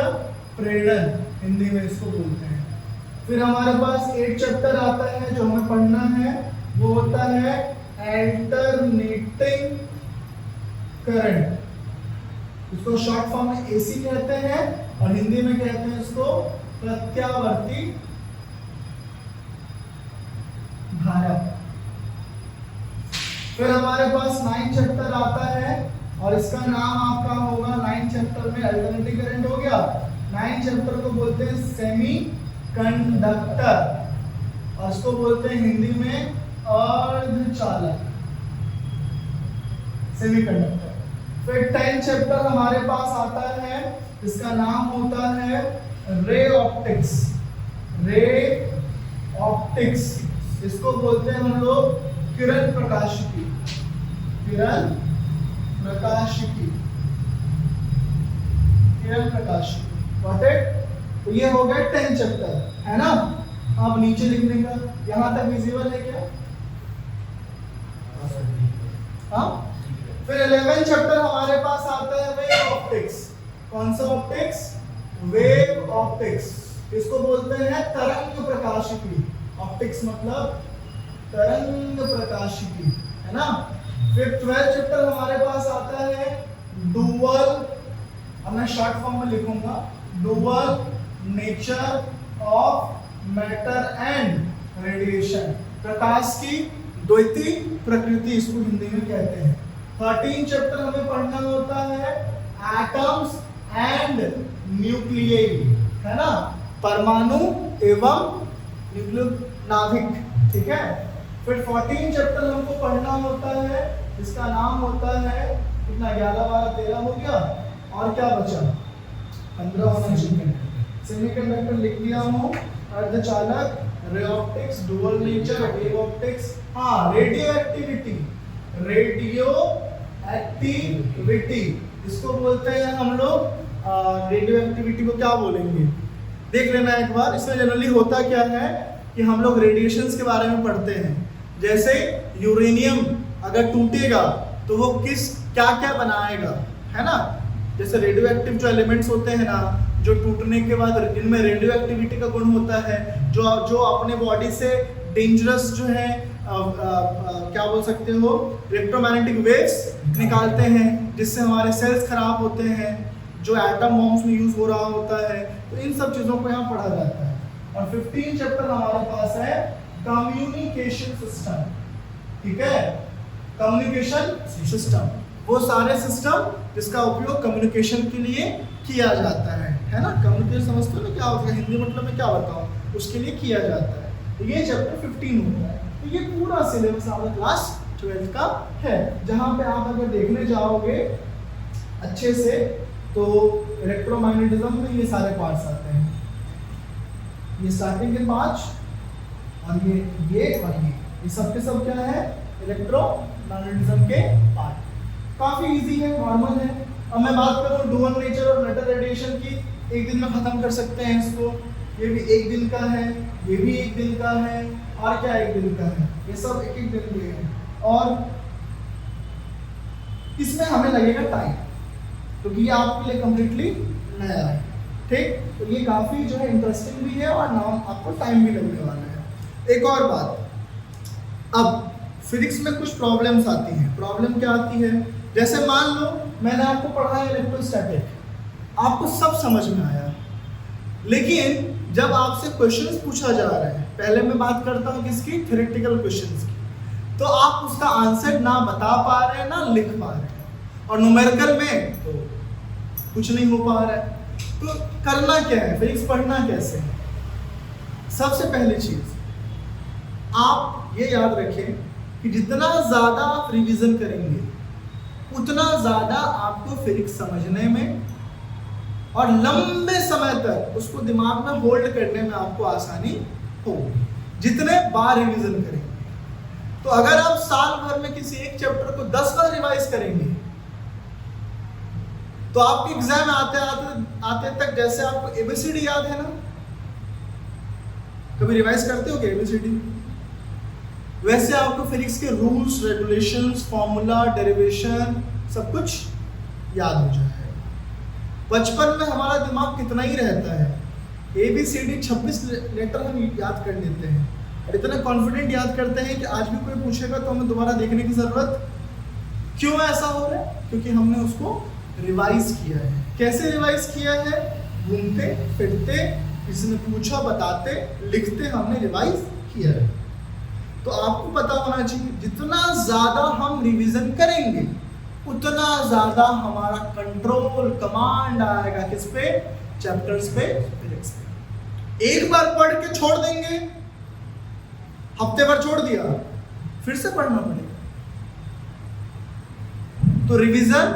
प्रेरण, हिंदी में इसको बोलते हैं। फिर हमारे पास 8 चैप्टर आता है जो हमें पढ़ना है, वो होता है अल्टरनेटिंग करंट, इसको शॉर्ट फॉर्म में एसी कहते हैं और हिंदी में कहते हैं इसको प्रत्यावर्ती धारा। फिर हमारे पास 9 चैप्टर आता है और इसका नाम आपका होगा, 9 चैप्टर में अल्टरनेटिंग करंट हो गया। 9 चैप्टर को बोलते हैं सेमी कंडक्टर और इसको बोलते हैं हिंदी में अर्धचालक, सेमी कंडक्टर। फिर 10 चैप्टर हमारे पास आता है, इसका नाम होता है रे ऑप्टिक्स, इसको बोलते हैं हम लोग किरण प्रकाशिकी, गॉट इट। तो ये हो गए 10 चैप्टर, है ना। अब नीचे लिखने का यहां तक विजिबल है क्या? हाँ। फिर 11 चैप्टर हमारे पास आता है वेव ऑप्टिक्स। कौन सा ऑप्टिक्स? वेव ऑप्टिक्स, इसको बोलते हैं तरंग प्रकाशिकी। ऑप्टिक्स मतलब तरंग प्रकाशिकी, है ना। फिर 12th चैप्टर हमारे पास आता है डुअल, अब मैं शॉर्ट फॉर्म में लिखूंगा, dual nature of matter and radiation, प्रकाश की द्वैती प्रकृति इसको हिंदी में कहते हैं। 13 चैप्टर हमें पढ़ना होता है एटम्स एंड न्यूक्लियई, है ना, परमाणु एवं नाभिक, ठीक है। फिर 14 चैप्टर हमको पढ़ना होता है, इसका नाम होता है कितना, 11 12 13 हो गया, और क्या बचा, 15 होना चाहिए। सेमीकंडक्टर लिख दिया हूँ, अर्धचालक, ray optics, dual nature, wave optics, हाँ रेडियो एक्टिविटी, रेडियो एक्टिविटी इसको बोलते हैं हम लोग। रेडियो एक्टिविटी को क्या बोलेंगे देख लेना एक बार। इसमें जनरली होता क्या है कि हम लोग रेडिएशंस के बारे में पढ़ते हैं, जैसे यूरेनियम अगर टूटेगा तो वो किस क्या क्या बनाएगा, है ना। जैसे रेडियो एक्टिव जो एलिमेंट्स होते हैं ना, जो टूटने के बाद इनमें रेडियो एक्टिविटी का गुण होता है, जो अपने बॉडी से डेंजरस जो है क्या बोल सकते हो, इलेक्ट्रोमैग्नेटिक वेव्स निकालते हैं, जिससे हमारे सेल्स खराब होते हैं, जो एटम बॉम्ब्स में यूज हो रहा होता है। तो इन सब चीजों को यहाँ पढ़ा जाता है। और 15 चैप्टर हमारे पास है कम्युनिकेशन सिस्टम, ठीक है, कम्युनिकेशन सिस्टम, वो सारे सिस्टम जिसका उपयोग कम्युनिकेशन के लिए किया जाता है ना। कम्युनिकेशन समझते हो ना क्या होता है, हिंदी मतलब में क्या बताऊं, उसके लिए किया जाता है। तो ये चैप्टर 15 होता है। तो ये पूरा सिलेबस आपका क्लास 12 का है, जहां पे आप अगर देखने जाओगे अच्छे से तो इलेक्ट्रोमैग्नेटिज्म में ये सारे पार्ट्स आते हैं, ये स्टार्टिंग के 5 और ये सब के सब क्या है, इलेक्ट्रोमैग्नेटिज्म के पार्ट। काफी इजी है, नॉर्मल है। अब मैं बात करूं डुअल नेचर और मैटर रेडिएशन की, एक दिन में खत्म कर सकते हैं इसको। ये भी एक दिन का है, ये भी एक दिन का है, और क्या एक दिन का है, ये सब एक एक दिन के हैं। और इसमें हमें लगेगा टाइम, क्योंकि ये आपके लिए कंप्लीटली नया है, ठीक। तो ये काफी जो है इंटरेस्टिंग भी है और नाम आपको टाइम भी लगने वाला है। एक और बात, अब फिजिक्स में कुछ प्रॉब्लम्स आती हैं। प्रॉब्लम क्या आती है, जैसे मान लो मैंने आपको पढ़ाया इलेक्ट्रोस्टैटिक, आपको सब समझ में आया, लेकिन जब आपसे क्वेश्चंस पूछा जा रहा है, पहले मैं बात करता हूँ किसकी, थ्योरेटिकल क्वेश्चंस की, तो आप उसका आंसर ना बता पा रहे हैं ना लिख पा रहे हैं, और न्यूमेरिकल में तो कुछ नहीं हो पा रहा है। तो करना क्या है, फिजिक्स पढ़ना कैसे है। सबसे पहली चीज आप ये याद रखें कि जितना ज्यादा आप रिवीजन करेंगे उतना ज्यादा आपको फिजिक्स समझने में और लंबे समय तक उसको दिमाग में होल्ड करने में आपको आसानी होगी, जितने बार रिवीजन करेंगे। तो अगर आप साल भर में किसी एक चैप्टर को 10 बार रिवाइज करेंगे तो आपके एग्जाम आते तक, जैसे आपको एबीसीडी याद है ना, कभी रिवाइज करते हो क्या एबीसीडी, वैसे आपको फिजिक्स के रूल्स, रेगुलेशंस, फॉर्मूला, डेरिवेशन सब कुछ याद हो जाएगा। बचपन में हमारा दिमाग कितना ही रहता है, ABCD 26 लेटर हम याद कर लेते हैं, और इतना कॉन्फिडेंट याद करते हैं कि आज भी कोई पूछेगा तो हमें दोबारा देखने की जरूरत। क्यों ऐसा हो रहा है, क्योंकि हमने उसको रिवाइज किया है। कैसे रिवाइज किया है, घूमते फिरते, किसी ने पूछा बताते लिखते हमने रिवाइज किया है। तो आपको पता होना चाहिए जितना ज्यादा हम रिवीजन करेंगे उतना ज्यादा हमारा कंट्रोल, कमांड आएगा किस पे, चैप्टर्स पे, फिजिक्स पे। एक बार पढ़ के छोड़ देंगे, हफ्ते भर छोड़ दिया, फिर से पढ़ना पड़ेगा। तो revision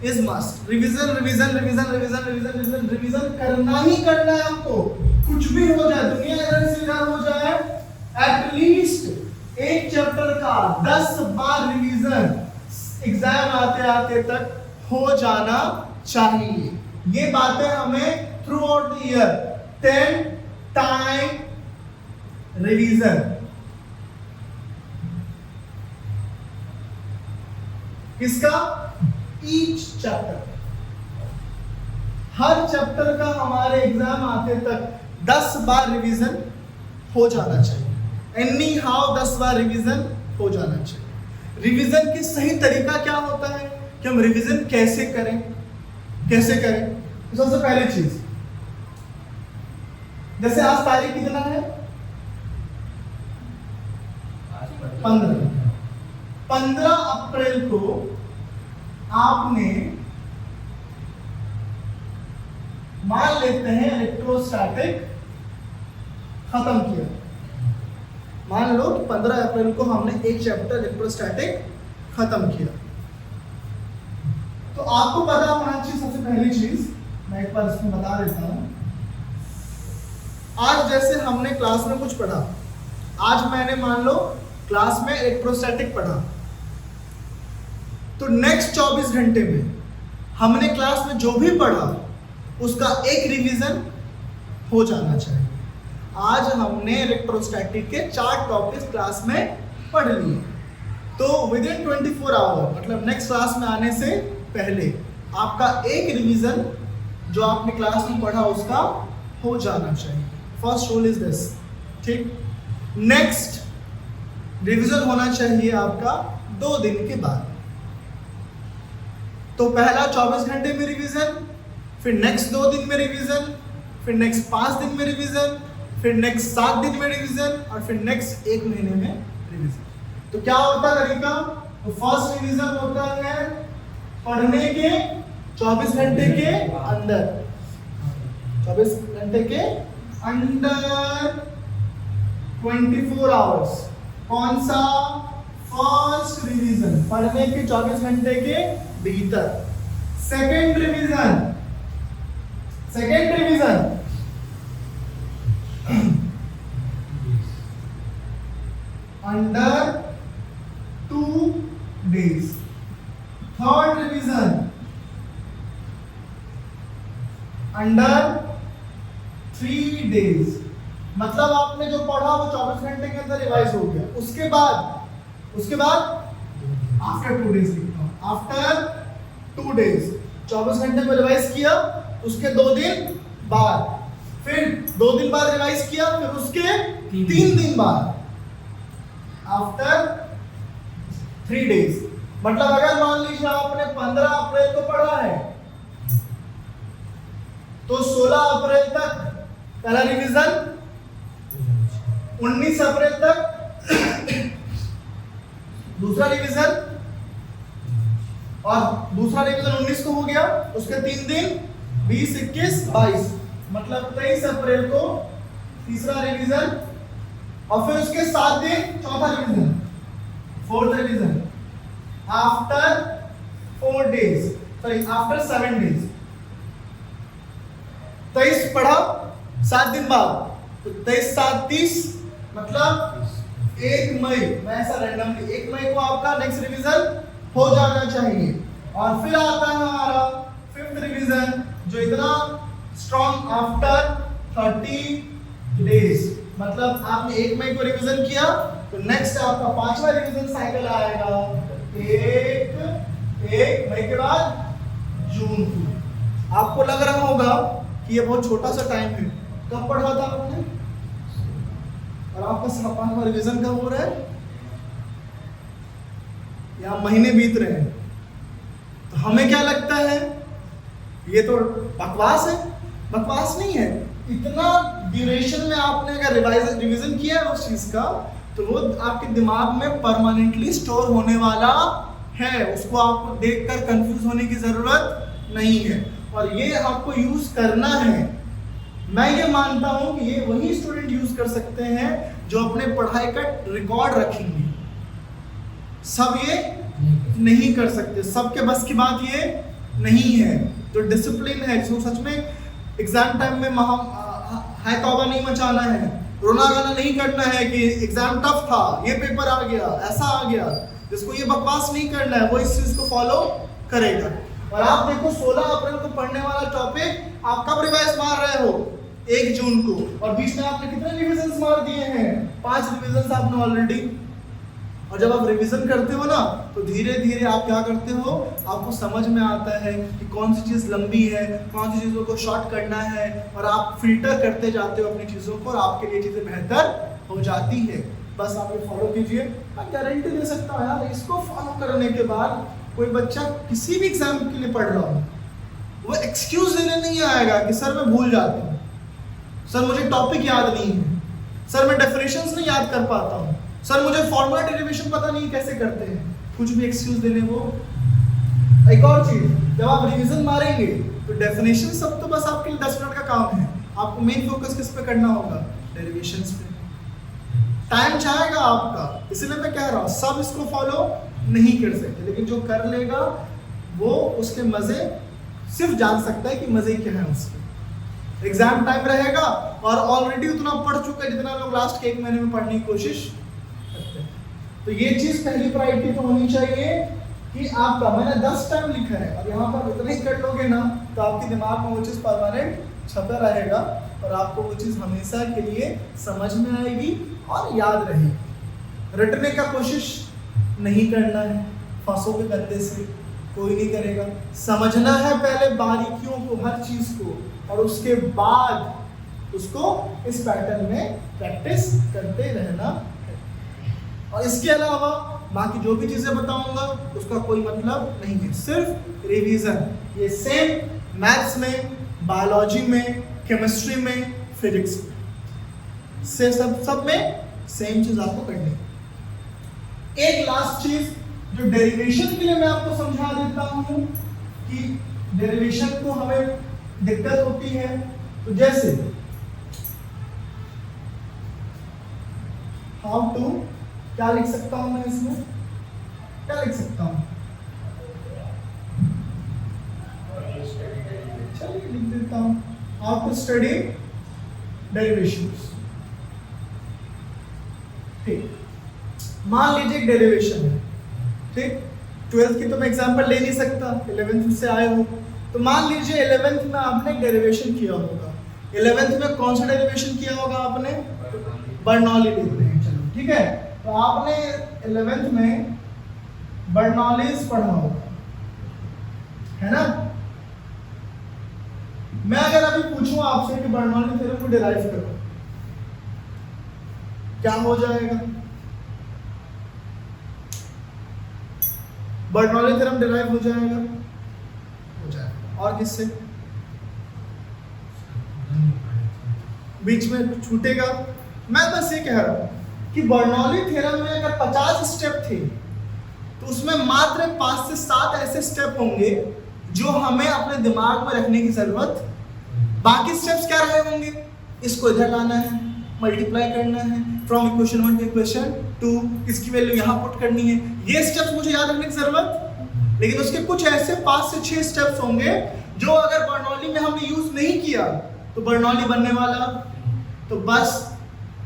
is must, revision revision revision revision revision revision revision करना ही करना है हमको। कुछ भी हो जाए, दुनिया इधर से इधर हो जाए, एटलीस्ट एक चैप्टर का 10 बार रिवीजन एग्जाम आते आते तक हो जाना चाहिए। ये बातें हमें through out the year 10 time revision. किसका, ईच चैप्टर, हर चैप्टर का हमारे एग्जाम आते तक 10 बार रिवीजन हो जाना चाहिए। एनी हाउ 10 बार रिवीजन हो जाना चाहिए। रिवीजन की सही तरीका क्या होता है कि हम रिवीजन कैसे करें, कैसे करें? तो सबसे पहली चीज, जैसे आज तारीख कितना है? 15 अप्रैल को आपने मान लेते हैं इलेक्ट्रोस्टैटिक खत्म किया। मान लो कि 15 अप्रैल को हमने एक चैप्टर इलेक्ट्रोस्टैटिक खत्म किया। तो आपको पता होना चाहिए सबसे पहली चीज, मैं एक बार इसमें बता देता हूं। आज जैसे हमने क्लास में कुछ पढ़ा, आज मैंने मान लो क्लास में इलेक्ट्रोस्टैटिक पढ़ा, तो नेक्स्ट 24 घंटे में हमने क्लास में जो भी पढ़ा उसका एक रिवीजन हो जाना चाहिए। आज हमने इलेक्ट्रोस्टैटिक के 4 टॉपिक्स क्लास में पढ़ लिए, तो विद इन 24 आवर मतलब नेक्स्ट क्लास में आने से पहले आपका एक रिवीजन जो आपने क्लास में पढ़ा उसका हो जाना चाहिए। फर्स्ट रूल इज दिस, ठीक। नेक्स्ट रिवीजन होना चाहिए आपका 2 दिन के बाद। तो पहला 24 घंटे में रिवीजन, फिर नेक्स्ट 2 दिन में रिवीजन, फिर नेक्स्ट 5 दिन में रिवीजन, फिर नेक्स्ट 7 दिन में रिवीजन और फिर नेक्स्ट 1 महीने में रिवीजन। तो क्या होता है तरीका? तो फर्स्ट रिवीजन होता है पढ़ने के 24 घंटे के अंदर, 24 घंटे के अंडर 24 आवर्स। कौन सा? फर्स्ट रिवीजन, पढ़ने के 24 घंटे के भीतर। Second revision, under 2 days। Third revision under 3 days। मतलब आपने जो पढ़ा वो 24 घंटे के अंदर रिवाइज हो गया। उसके बाद आफ्टर 2 days लिखता हूं, आफ्टर 2 days 24 घंटे में रिवाइज किया, उसके 2 दिन बाद, फिर 2 दिन बाद रिवाइज किया, फिर उसके 3 दिन बाद, आफ्टर 3 days। मतलब अगर मान लीजिए आपने 15 अप्रैल को पढ़ा है तो 16 अप्रैल तक पहला रिवीजन, 19 अप्रैल तक दूसरा रिवीजन, और दूसरा रिवीजन 19 को हो गया, उसके 3 दिन 20, 21, 22, मतलब 23 अप्रैल को तीसरा रिवीजन, और फिर उसके 7 दिन चौथा revision, fourth revision, after 4 days, sorry after 7 days। 23 पढ़ा 7 दिन बाद, तो 23 7 30, मतलब 1 मई, मैं ऐसा रैंडमली 1 मई को आपका नेक्स्ट रिवीजन हो जाना चाहिए। और फिर आता है हमारा 5th रिवीजन, जो इतना स्ट्रॉन्ग, आफ्टर 30 days। मतलब आपने 1 मई को रिवीजन किया तो नेक्स्ट आपका 5वां रिवीजन साइकिल आएगा 1 मई के बाद जून को। आपको लग रहा होगा कि ये बहुत छोटा सा टाइम है, कब पढ़ा था आपने? और आपका 5वां रिवीजन कब हो रहा है? या महीने बीत रहे हैं। तो हमें क्या लगता है ये तो बकवास है? बकवास नहीं है। इतना ड्यूरेशन में आपने अगर रिवीजन किया है उस चीज का, तो वो आपके दिमाग में परमानेंटली स्टोर होने वाला है। उसको आपको देखकर कंफ्यूज होने की जरूरत नहीं है, और ये आपको यूज करना है। मैं ये मानता हूं कि ये वही स्टूडेंट यूज कर सकते हैं जो अपने पढ़ाई का रिकॉर्ड रखेंगे। सब ये नहीं कर सकते, सबके बस की बात ये नहीं है। जो डिसिप्लिन है, जिसको सच में एग्जाम टाइम में हाय तौबा नहीं मचाना है, रोना गाना नहीं करना है कि एग्जाम टफ था, ये पेपर आ गया, ऐसा आ गया, जिसको ये बकवास नहीं करना है वो इस चीज को फॉलो करेगा। और आप देखो 16 अप्रैल को पढ़ने वाला टॉपिक आप कब रिवाइज मार रहे हो? 1 जून को, और बीच में आपने कितने रिविजन मार दिए हैं? 5 रिविजन आपने ऑलरेडी। और जब आप रिवीजन करते हो ना, तो धीरे धीरे आप क्या करते हो, आपको समझ में आता है कि कौन सी चीज़ लंबी है, कौन सी चीज़ों को शॉर्ट करना है, और आप फिल्टर करते जाते हो अपनी चीज़ों को, और आपके लिए चीज़ें बेहतर हो जाती है। बस आप ये फॉलो कीजिए। मैं गारंटी दे सकता हूँ यार, इसको फॉलो करने के बाद कोई बच्चा किसी भी एग्जाम के लिए पढ़ रहा हो, वो एक्सक्यूज देने नहीं आएगा कि सर मैं भूल जाता हूँ, सर मुझे टॉपिक याद नहीं है, सर मैं डेफिनेशंस नहीं याद कर पाता हूँ, सर मुझे फॉर्मूला डेरिवेशन पता नहीं कैसे करते हैं, कुछ भी एक्सक्यूज देने वो। एक और चीज, जब आप रिवीजन मारेंगे तो डेफिनेशन सब तो बस आपके लिए 10 मिनट का काम है, आपको मेन फोकस किस पे करना होगा, डेरिवेशंस पे। टाइम जाएगा आपका, इसलिए मैं कह रहा हूँ सब इसको फॉलो नहीं कर सकते, लेकिन जो कर लेगा वो उसके मजे सिर्फ जान सकता है कि मजे क्या है उसके। एग्जाम टाइम रहेगा और ऑलरेडी उतना पढ़ चुका है जितना लोग लास्ट के 1 महीने में पढ़ने की कोशिश करते हैं। तो ये चीज पहली प्रायोरिटी तो होनी चाहिए कि आपका, मैंने 10 टाइम लिखा है और यहाँ पर इतना ही कर लोगे ना तो आपके दिमाग में वो चीज परमानेंट छपा रहेगा और आपको वो चीज हमेशा के लिए समझ में आएगी और याद रहेगी। रटने का कोशिश नहीं करना है, फंसोगे गद्दे से, कोई नहीं करेगा। समझना है पहले बारीकियों को, हर चीज को, और उसके बाद उसको इस पैटर्न में प्रैक्टिस करते रहना है। और इसके अलावा बाकी जो भी चीजें बताऊंगा उसका कोई मतलब नहीं है, सिर्फ रिवीजन। ये सेम मैथ्स में, बायोलॉजी में, केमिस्ट्री में, फिजिक्स में से सब में सेम चीज आपको करनी है। एक लास्ट चीज जो डेरिवेशन के लिए मैं आपको समझा देता हूं कि डेरिवेशन को हमें दिक्कत होती है, तो जैसे हाउ टू, क्या लिख सकता हूं मैं इसमें, क्या लिख सकता हूं, चलिए लिख देता हूं, हाउ टू स्टडी डेरिवेशंस। ठीक, मान लीजिए एक डेरिवेशन है, ठीक, 12th की तो मैं एग्जांपल ले नहीं सकता, 11th से आए हो, तो मान लीजिए 11th में आपने डेरिवेशन किया होगा। 11th में कौन सा डेरिवेशन किया होगा आपने, बर्नौली लेते हैं, चलो ठीक है। तो आपने 11th में बर्नौलीज पढ़ा होगा, है ना। मैं अगर अभी पूछूं आपसे कि बर्नौली थ्योरम को डिराइव करो, क्या हो जाएगा, बर्नौली थ्योरम डिराइव हो जाएगा, हो जाएगा। और किससे, बीच में छूटेगा। मैं बस ये कह रहा हूं कि बर्नौली थ्योरम में अगर 50 स्टेप थे तो उसमें मात्र 5 से 7 ऐसे स्टेप होंगे जो हमें अपने दिमाग में रखने की जरूरत। बाकी स्टेप्स क्या रहे होंगे, इसको इधर लाना है, मल्टीप्लाई करना है, फ्रॉम इक्वेशन 1 टू इक्वेशन 2, इसकी वैल्यू यहाँ पुट करनी है, ये स्टेप्स मुझे याद रखने की जरूरत। लेकिन उसके कुछ ऐसे 5 से 6 स्टेप्स होंगे जो अगर बर्नौली में हमने यूज नहीं किया तो बर्नौली बनने वाला। तो बस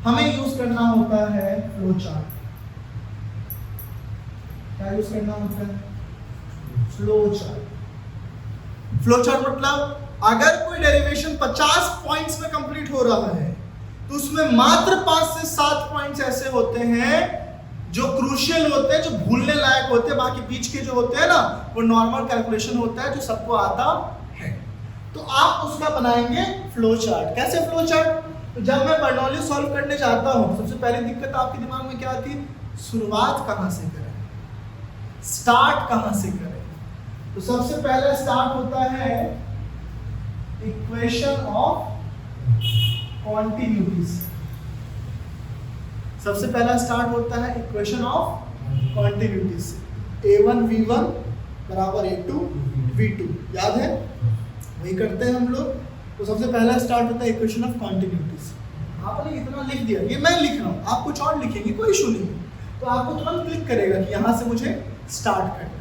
हमें यूज करना होता है फ्लो चार्ट। क्या यूज करना होता है, फ्लो चार्ट। फ्लो चार्ट मतलब अगर कोई डेरिवेशन 50 पॉइंट्स में कंप्लीट हो रहा है तो उसमें मात्र 5 से 7 पॉइंट्स ऐसे होते हैं जो क्रूशियल होते हैं, जो भूलने लायक होते हैं। बाकी बीच के जो होते हैं ना, वो नॉर्मल कैलकुलेशन होता है जो सबको आता है। तो आप उसका बनाएंगे फ्लो चार्ट। कैसे फ्लो चार्ट, तो जब मैं बर्नौली सॉल्व करने जाता हूं, सबसे पहली दिक्कत आपके दिमाग में क्या आती है, शुरुआत कहां से करें, स्टार्ट कहां से करें। तो सबसे पहले स्टार्ट होता है इक्वेशन ऑफ कॉन्टिन्यूटी से। सबसे पहला स्टार्ट होता है इक्वेशन ऑफ कॉन्टिन्यूटी से। a1 v1 बराबर a2 v2, याद है, वही करते हैं हम लोग। तो सबसे पहला स्टार्ट होता है इक्वेशन ऑफ कॉन्टिन्यूटी से। आपने इतना लिख दिया, ये मैं लिख रहा हूँ, आप कुछ और लिखेंगे कोई इशू नहीं है। तो आपको तुरंत क्लिक करेगा कि यहाँ से मुझे स्टार्ट करना है।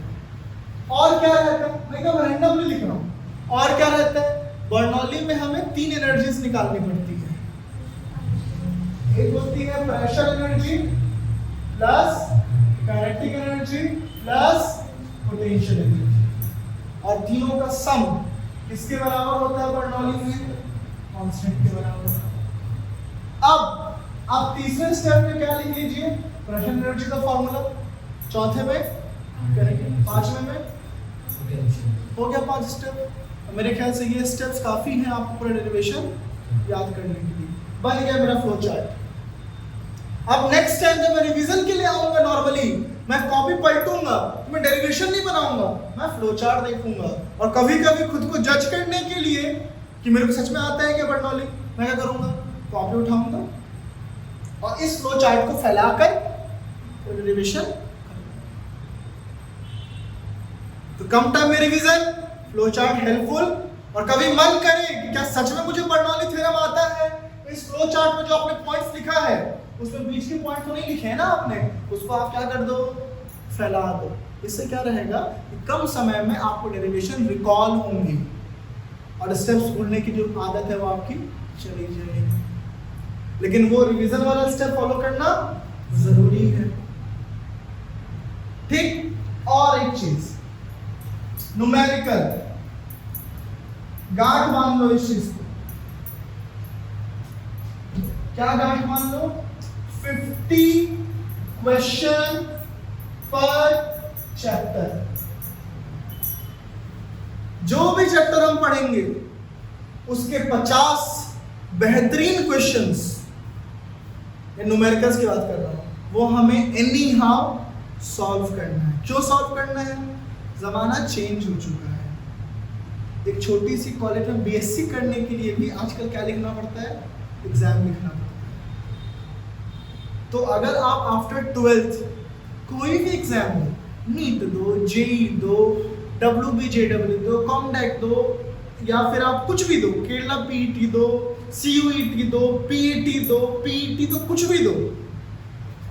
और क्या रहता है, मैं एकदम रैंडमली लिख रहा हूँ। और क्या रहता है, बर्नौली में हमें 3 एनर्जीज निकालनी पड़ती है। एक होती है pressure energy plus kinetic energy plus potential energy, और तीनों का सम किसके बराबर होता है बर्नौली में, कांस्टेंट के बराबर। अब तीसरे स्टेप में क्या लिख लीजिए, प्रेशर एनर्जी का फॉर्मूला, चौथे में करेंगे, 5वें में हो गया 5 स्टेप। मेरे ख्याल से ये स्टेप्स काफी हैं आपको पूरा डेरिवेशन याद करने के लिए। बन गया मेरा फ्लो चार्ट। अब नेक्स्ट टाइम जब मैं रिवीजन के लिए आऊंगा नॉर्मली मैं कॉपी पलटूंगा, मैं डेरिवेशन नहीं बनाऊंगा, मैं फ्लो चार्ट देखूंगा। और कभी कभी खुद को जज करने के लिए कि मेरे को सच में आता है क्या बर्नौली, मैं क्या करूंगा, कॉपी उठाऊंगा और इस फ्लो चार्ट को फैलाकर रिवीजन। तो कम टाइम में रिवीजन, फ्लो चार्ट हेल्पफुल। और कभी मन करे कि क्या सच में मुझे बर्नौली थ्योरम आता है, इस फ्लो चार्ट में जो आपने पॉइंट्स लिखा है उसमें बीच के पॉइंट तो नहीं लिखे हैं ना आपने, उसको आप क्या कर दो, फैला दो। इससे क्या रहेगा कि कम समय में आपको डेरिवेशन रिकॉल होंगी और स्टेप्स भूलने की जो आदत है वो आपकी चली जाएगी। लेकिन वो रिवीजन वाला स्टेप फॉलो करना जरूरी है, ठीक। और एक चीज, न्यूमेरिकल गांठ मान लो इस चीज को, क्या गांठ मान लो, 50 क्वेश्चन पर चैप्टर। जो भी चैप्टर हम पढ़ेंगे उसके 50 बेहतरीन क्वेश्चंस, न्यूमेरिकल्स की बात कर रहा हूं, वो हमें एनी हाउ सॉल्व करना है। क्यों सॉल्व करना है, जमाना चेंज हो चुका है। एक छोटी सी कॉलेज में बीएससी करने के लिए भी आजकल क्या लिखना पड़ता है, एग्जाम लिखना पड़ता है। तो अगर आप आफ्टर 12th कोई भी एग्जाम दो, नीट दो, जेई दो, WBJW दो, कॉमडेक दो, या फिर आप कुछ भी दो, केरला पीईटी दो, CUET दो, पीईटी दो, पीईटी दो, कुछ भी दो,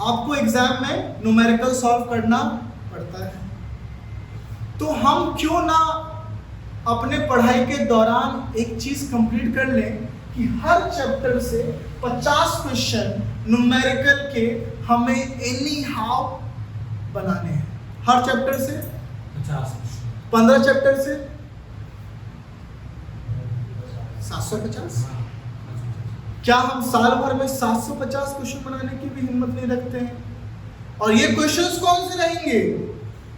आपको एग्जाम में न्यूमेरिकल सॉल्व करना पड़ता है। तो हम क्यों ना अपने पढ़ाई के दौरान एक चीज कंप्लीट कर लें कि हर चैप्टर से 50 क्वेश्चन न्यूमेरिकल के हमें एनी हाउ बनाने हैं। हर चैप्टर से 50, 15 चैप्टर से 750। क्या हम साल भर में 750 क्वेश्चन बनाने की भी हिम्मत नहीं रखते हैं? और ये क्वेश्चंस कौन से रहेंगे?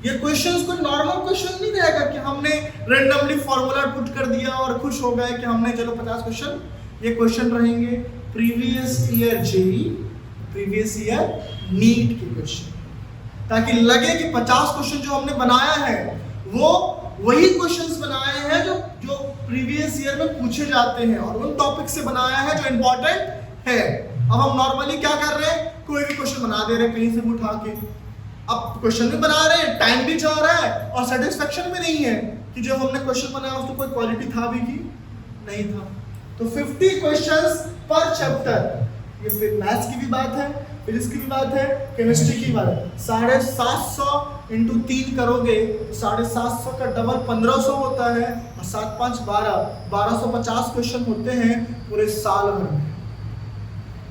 ये क्वेश्चंस कोई नॉर्मल क्वेश्चन नहीं रहेगा कि हमने रैंडमली फॉर्मूला पुट कर दिया और खुश हो गए कि हमने चलो 50 क्वेश्चन। ये क्वेश्चन रहेंगे previous year JEE, previous year NEET के क्वेश्चन, ताकि लगे कि 50 क्वेश्चन जो हमने बनाया है वो वही क्वेश्चंस बनाए हैं जो प्रीवियस ईयर में पूछे जाते हैं और उन टॉपिक से बनाया है जो इंपॉर्टेंट है। अब हम नॉर्मली क्या कर रहे हैं, कोई भी क्वेश्चन बना दे रहे हैं कहीं से भी उठा के। अब क्वेश्चन भी बना रहे हैं, टाइम भी जा रहा है और सेटिस्फेक्शन भी नहीं है कि जो हमने क्वेश्चन बनाया उसमें कोई क्वालिटी था भी कि नहीं था। तो 50 क्वेश्चंस पर चैप्टर, ये फिर मैथ्स की भी बात है, फिजिक्स की भी बात है, केमिस्ट्री की बात है। 750 इंटू 3 करोगे तो 750 का डबल 1500 होता है और 7 5 1250 क्वेश्चन होते हैं पूरे साल भर में।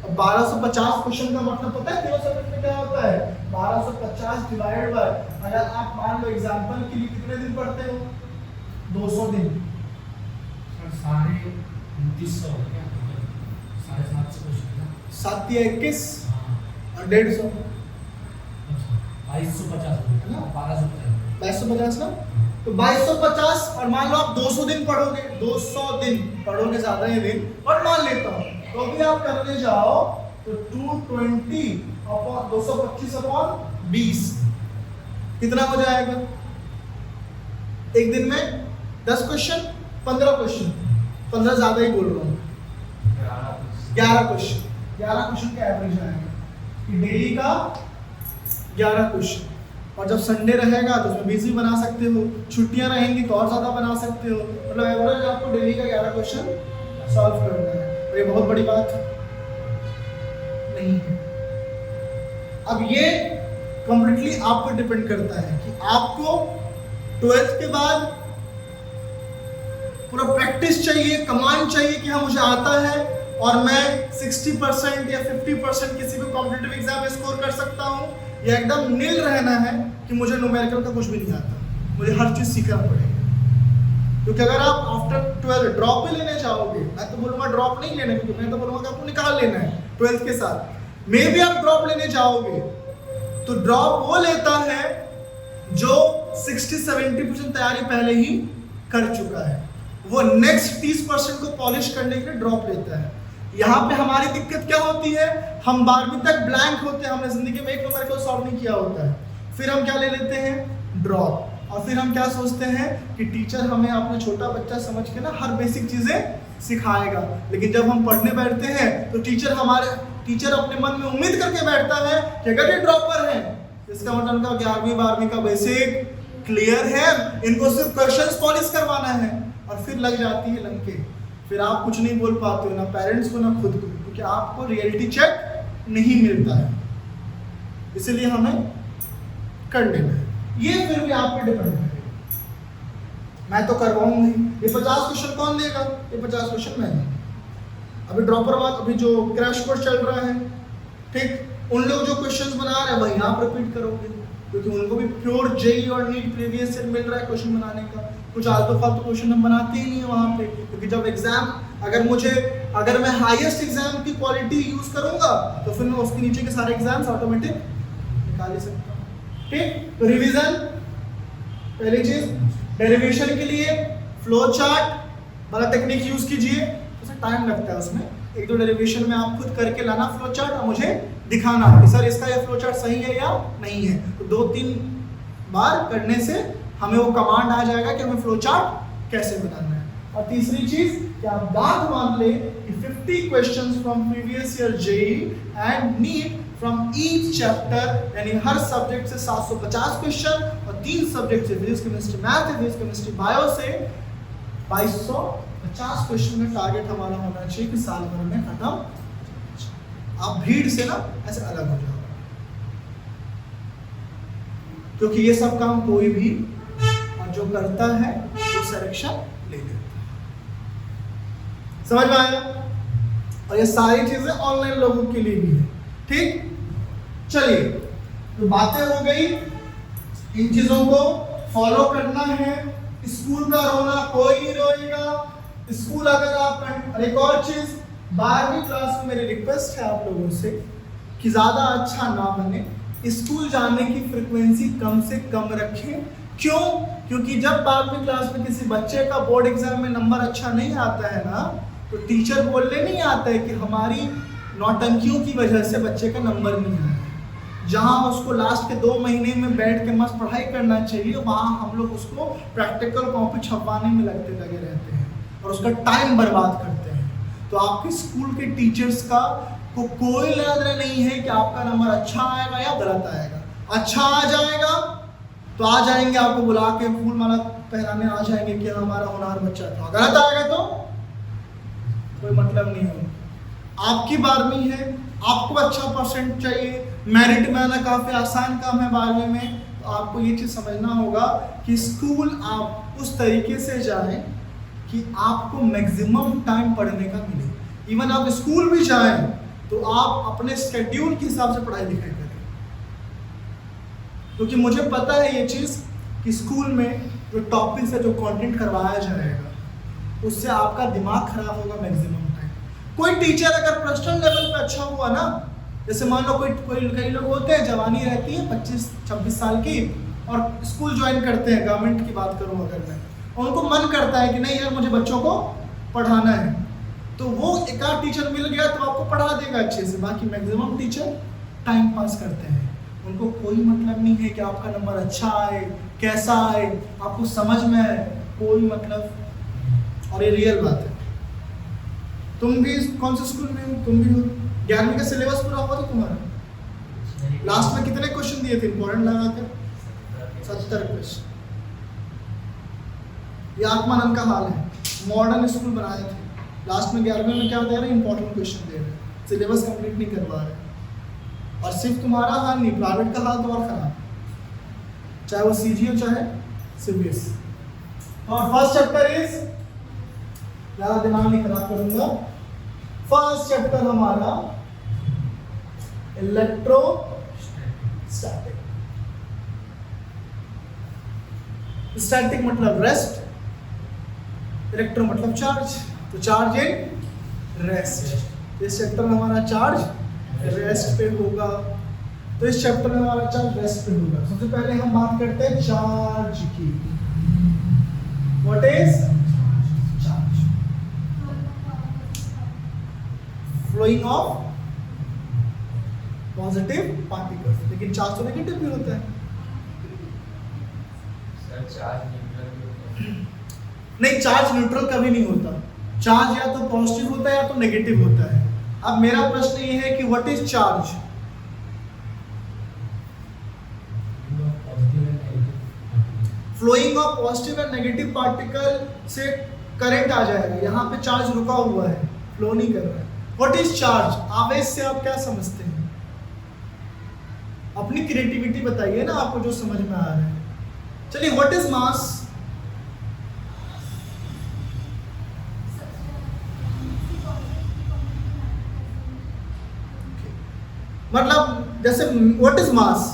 अब 1250 क्वेश्चन का मतलब पता है किलो सब्जेक्ट में क्या होता है? 1250 डिवाइडेड बाय, अगर आप मान लो एग्जांपल के लिए कितने दिन पढ़ते हो? 200 दिन। सारे 2900 क्या 750 क्वेश्चन, 7 या 21 और 150, 2250 है ना, 2250 ना। तो 2250 और मान लो आप 200 दिन पढ़ोगे, 200 दिन पढ़ोगे, ज्यादा ही दिन और मान लेता हूँ, तो भी आप करने जाओ तो 220 अपॉन 225 अपॉन 20 कितना हो जाएगा? एक दिन में 10 क्वेश्चन, 15 क्वेश्चन, 15 ज्यादा ही बोल रहा हूँ, 11 क्वेश्चन का एवरेज आएगा कि डेली का 11 क्वेश्चन। और जब संडे रहेगा तो उसमें 20 भी बना सकते हो, छुट्टियां रहेंगी तो और ज्यादा बना सकते हो। मतलब एवरेज आपको डेली का 11 क्वेश्चन सॉल्व करना है। और ये बहुत बड़ी बात नहीं है। अब ये कंप्लीटली आप पर डिपेंड करता है कि आपको 12th के बाद पूरा प्रैक्टिस चाहिए, कमांड चाहिए कि हाँ मुझे आता है और मैं 60% या 50% किसी भी कॉम्पिटिटिव एग्जाम में स्कोर कर सकता हूँ, या एकदम नील रहना है कि मुझे न्यूमेरिकल का कुछ भी नहीं आता, मुझे हर चीज सीखना पड़ेगा। क्योंकि अगर आप आफ्टर 12 ड्रॉप भी लेने चाहोगे, मैं तो बोलूंगा ड्रॉप नहीं लेना, क्योंकि मैं तो बोलूंगा कि आपको निकाल लेना है 12th के साथ। मे भी आप ड्रॉप लेने जाओगे तो ड्रॉप वो लेता है जो 60-70% तैयारी पहले ही कर चुका है, वो नेक्स्ट 30% को पॉलिश करने के लिए ड्रॉप लेता है। यहाँ पे हमारी दिक्कत क्या होती है, हम 12वीं तक ब्लैंक होते हैं, हमने जिंदगी में एक नंबर को सॉल्व नहीं किया होता है, फिर हम क्या ले लेते हैं, ड्रॉप, और फिर हम क्या सोचते हैं कि टीचर हमें अपना छोटा बच्चा समझ के ना हर बेसिक चीजें सिखाएगा, लेकिन जब हम पढ़ने बैठते हैं तो टीचर अपने मन में उम्मीद करके बैठता है कि अगर ये ड्रॉपर है इसका मतलब उनका 11वीं 12वीं का बेसिक क्लियर है, इनको सिर्फ क्वेश्चंस पॉलिश करवाना है, और फिर लग जाती है लंके, फिर आप कुछ नहीं बोल पाते हो, ना पेरेंट्स को ना खुद को, क्योंकि आपको रियलिटी चेक नहीं मिलता है, इसलिए हमें कर लेना है। ये फिर भी आप पे डिपेंड करेगा, मैं तो करवाऊंगा ही, ये 50 क्वेश्चन कौन देगा, ये 50 क्वेश्चन मैं दूंगा। अभी ड्रॉपर वाला अभी जो क्रैश कोर्स चल रहा है, ठीक, उन लोग जो क्वेश्चंस बना रहे हैं वही आप रिपीट करोगे, क्योंकि उनको भी प्योर जेई और नीट प्रीवियस से मिल रहा है क्वेश्चन बनाने का, कुछ आलतू फालतू क्वेश्चन हम बनाते ही नहीं है वहाँ पे, क्योंकि जब एग्जाम अगर मैं हाईएस्ट एग्जाम की क्वालिटी यूज करूंगा तो फिर मैं उसके नीचे के सारे एग्जाम्स ऑटोमेटिक निकाल ही सकता हूँ। ठीक, तो रिवीजन पहली चीज, डेरिवेशन के लिए फ्लो चार्ट वाला टेक्निक यूज कीजिए, उसमें टाइम लगता है, उसमें एक दो डेरिवेशन में आप खुद करके लाना फ्लो चार्ट और मुझे दिखाना कि सर इसका ये फ्लो चार्ट सही है या नहीं है, तो 2-3 बार करने से हमें वो कमांड आ जाएगा कि हमें फ्लो चार्ट कैसे बनाना है। और तीसरी चीज कि आप बात मान ले कि 50 questions from previous year JEE and NEET from each chapter, यानी हर सब्जेक्ट से 750 क्वेश्चन, और 3 सब्जेक्ट से physics chemistry math, physics chemistry bio से 2250 क्वेश्चन का टारगेट हमारा होना चाहिए कि साल भर में खत्म। आप भीड़ से ना ऐसे अलग हो जाओ, क्योंकि ये सब काम कोई भी और जो करता है वो सिलेक्शन ले लेता है। समझ में आया? और ये सारी चीजें ऑनलाइन लोगों के लिए भी है। ठीक, चलिए, तो बातें हो गई, इन चीजों को फॉलो करना है। स्कूल का रोना कोई नहीं रोएगा, स्कूल अगर आप, और एक और चीज, 12वीं क्लास में मेरी रिक्वेस्ट है आप लोगों से कि ज्यादा अच्छा ना बने, स्कूल जाने की फ्रीक्वेंसी कम से कम रखें। क्यों? क्योंकि जब 12वीं क्लास में किसी बच्चे का बोर्ड एग्जाम में नंबर अच्छा नहीं आता है ना, तो टीचर बोलने नहीं आता है कि हमारी नौटंकियों की वजह से बच्चे का नंबर नहीं आया। जहां उसको लास्ट के 2 महीने में बैठ के मस्त पढ़ाई करना चाहिए, वहां हम लोग उसको प्रैक्टिकल कॉपी छपवाने में लगे रहते हैं और उसका टाइम बर्बाद करते हैं। तो आपके स्कूल के टीचर्स का को कोई लेना देना नहीं है कि आपका नंबर अच्छा आएगा या गलत आएगा। अच्छा आ जाएगा तो आ जाएंगे, आपको बुला के फूल माला पहनाने आ जाएंगे कि हमारा होनहार बच्चा था। गलत आएगा तो कोई मतलब नहीं है। आपकी 12वीं है, आपको अच्छा परसेंट चाहिए, मेरिट में आना काफी आसान काम है 12वीं में, तो आपको ये चीज समझना होगा कि स्कूल आप उस तरीके से जाएं कि आपको मैक्सिमम टाइम पढ़ने का मिले। इवन आप स्कूल भी जाएं तो आप अपने स्केड्यूल के हिसाब से पढ़ाई लिखाई करें, क्योंकि मुझे पता है ये चीज कि स्कूल में जो टॉपिक्स है, जो कंटेंट करवाया जाएगा, उससे आपका दिमाग खराब होगा मैक्सिमम टाइम। कोई टीचर अगर पर्सनल लेवल पे अच्छा हुआ ना, जैसे मान लो कई लोग होते हैं, जवानी रहती है 25-26 साल की और स्कूल ज्वाइन करते हैं, गवर्नमेंट की बात करूं अगर मैं, उनको मन करता है कि नहीं यार मुझे बच्चों को पढ़ाना है, तो वो एक आध टीचर मिल गया तो आपको पढ़ा देगा अच्छे से। बाकी मैक्सिमम टीचर टाइम पास करते हैं, उनको कोई मतलब नहीं है कि आपका नंबर अच्छा आए कैसा आए, आपको समझ में आए, कोई मतलब। और ये रियल बात है। तुम भी कौन से स्कूल में हो? तुम भी हो? 11वीं का सिलेबस पूरा हुआ था तुम्हारा? लास्ट में कितने क्वेश्चन दिए थे इंपॉर्टेंट लगा कर? 70 क्वेश्चन। ये आत्मानंद का हाल है। मॉडर्न स्कूल बनाए थे, लास्ट में 11वीं में क्या दे रहे हैं? इंपॉर्टेंट क्वेश्चन दे रहे हैं, सिलेबस कंप्लीट नहीं करवा रहे। और सिर्फ तुम्हारा हाल नहीं, प्राइवेट का हाल तो और खराब, चाहे वो सीजी हो चाहे सीबीएसई। और फर्स्ट चैप्टर इज, ज्यादा दिमाग नहीं खराब करूंगा, फर्स्ट चैप्टर हमारा इलेक्ट्रोस्टैटिक। स्टैटिक मतलब रेस्ट, इलेक्ट्रो मतलब चार्ज, तो चार्ज इन रेस्ट। इस चैप्टर में हमारा चार्ज रेस्ट पे होगा, तो इस चैप्टर में हमारा चार्ज रेस्ट पे होगा। सबसे पहले हम बात करते हैं चार्ज की। What is charge? Of positive particles, लेकिन चार्ज तो नेगेटिव भी होता है। सर चार्ज न्यूट्रल नहीं, चार्ज न्यूट्रल कभी नहीं होता। चार्ज या तो पॉजिटिव होता है या तो नेगेटिव होता है। अब मेरा प्रश्न ये है कि what is charge? Flowing of positive and negative particle से करंट आ जाएगा, यहाँ पे चार्ज रुका हुआ है, फ्लो नहीं कर रहा है। What is charge? आवेश से आप क्या समझते हैं? अपनी क्रिएटिविटी बताइए ना, आपको जो समझ में आ रहा है। चलिए, व्हाट इज मास? मतलब जैसे व्हाट इज मास?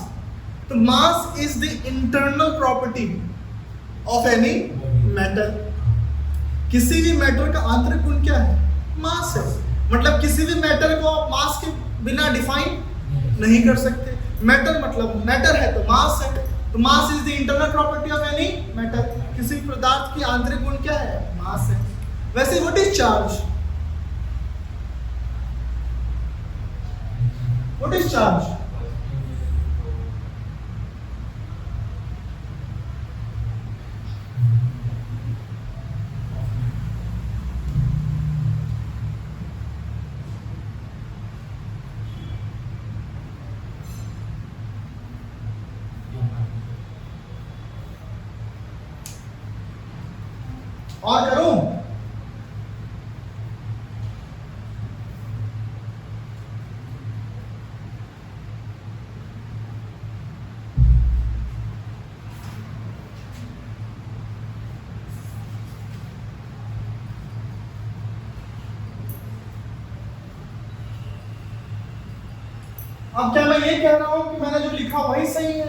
तो mass is the internal property of any matter. किसी भी मैटर का आंतरिक गुण क्या है? मास है। मतलब किसी भी मैटर को आप मास के बिना डिफाइन नहीं कर सकते। मैटर मतलब मैटर है तो मास है, तो mass is the internal property of any matter. किसी पदार्थ की आंतरिक गुण क्या है? मास है। वैसे what is charge? What is charge? और करूं? अब क्या मैं ये कह रहा हूं कि मैंने जो लिखा वही सही है?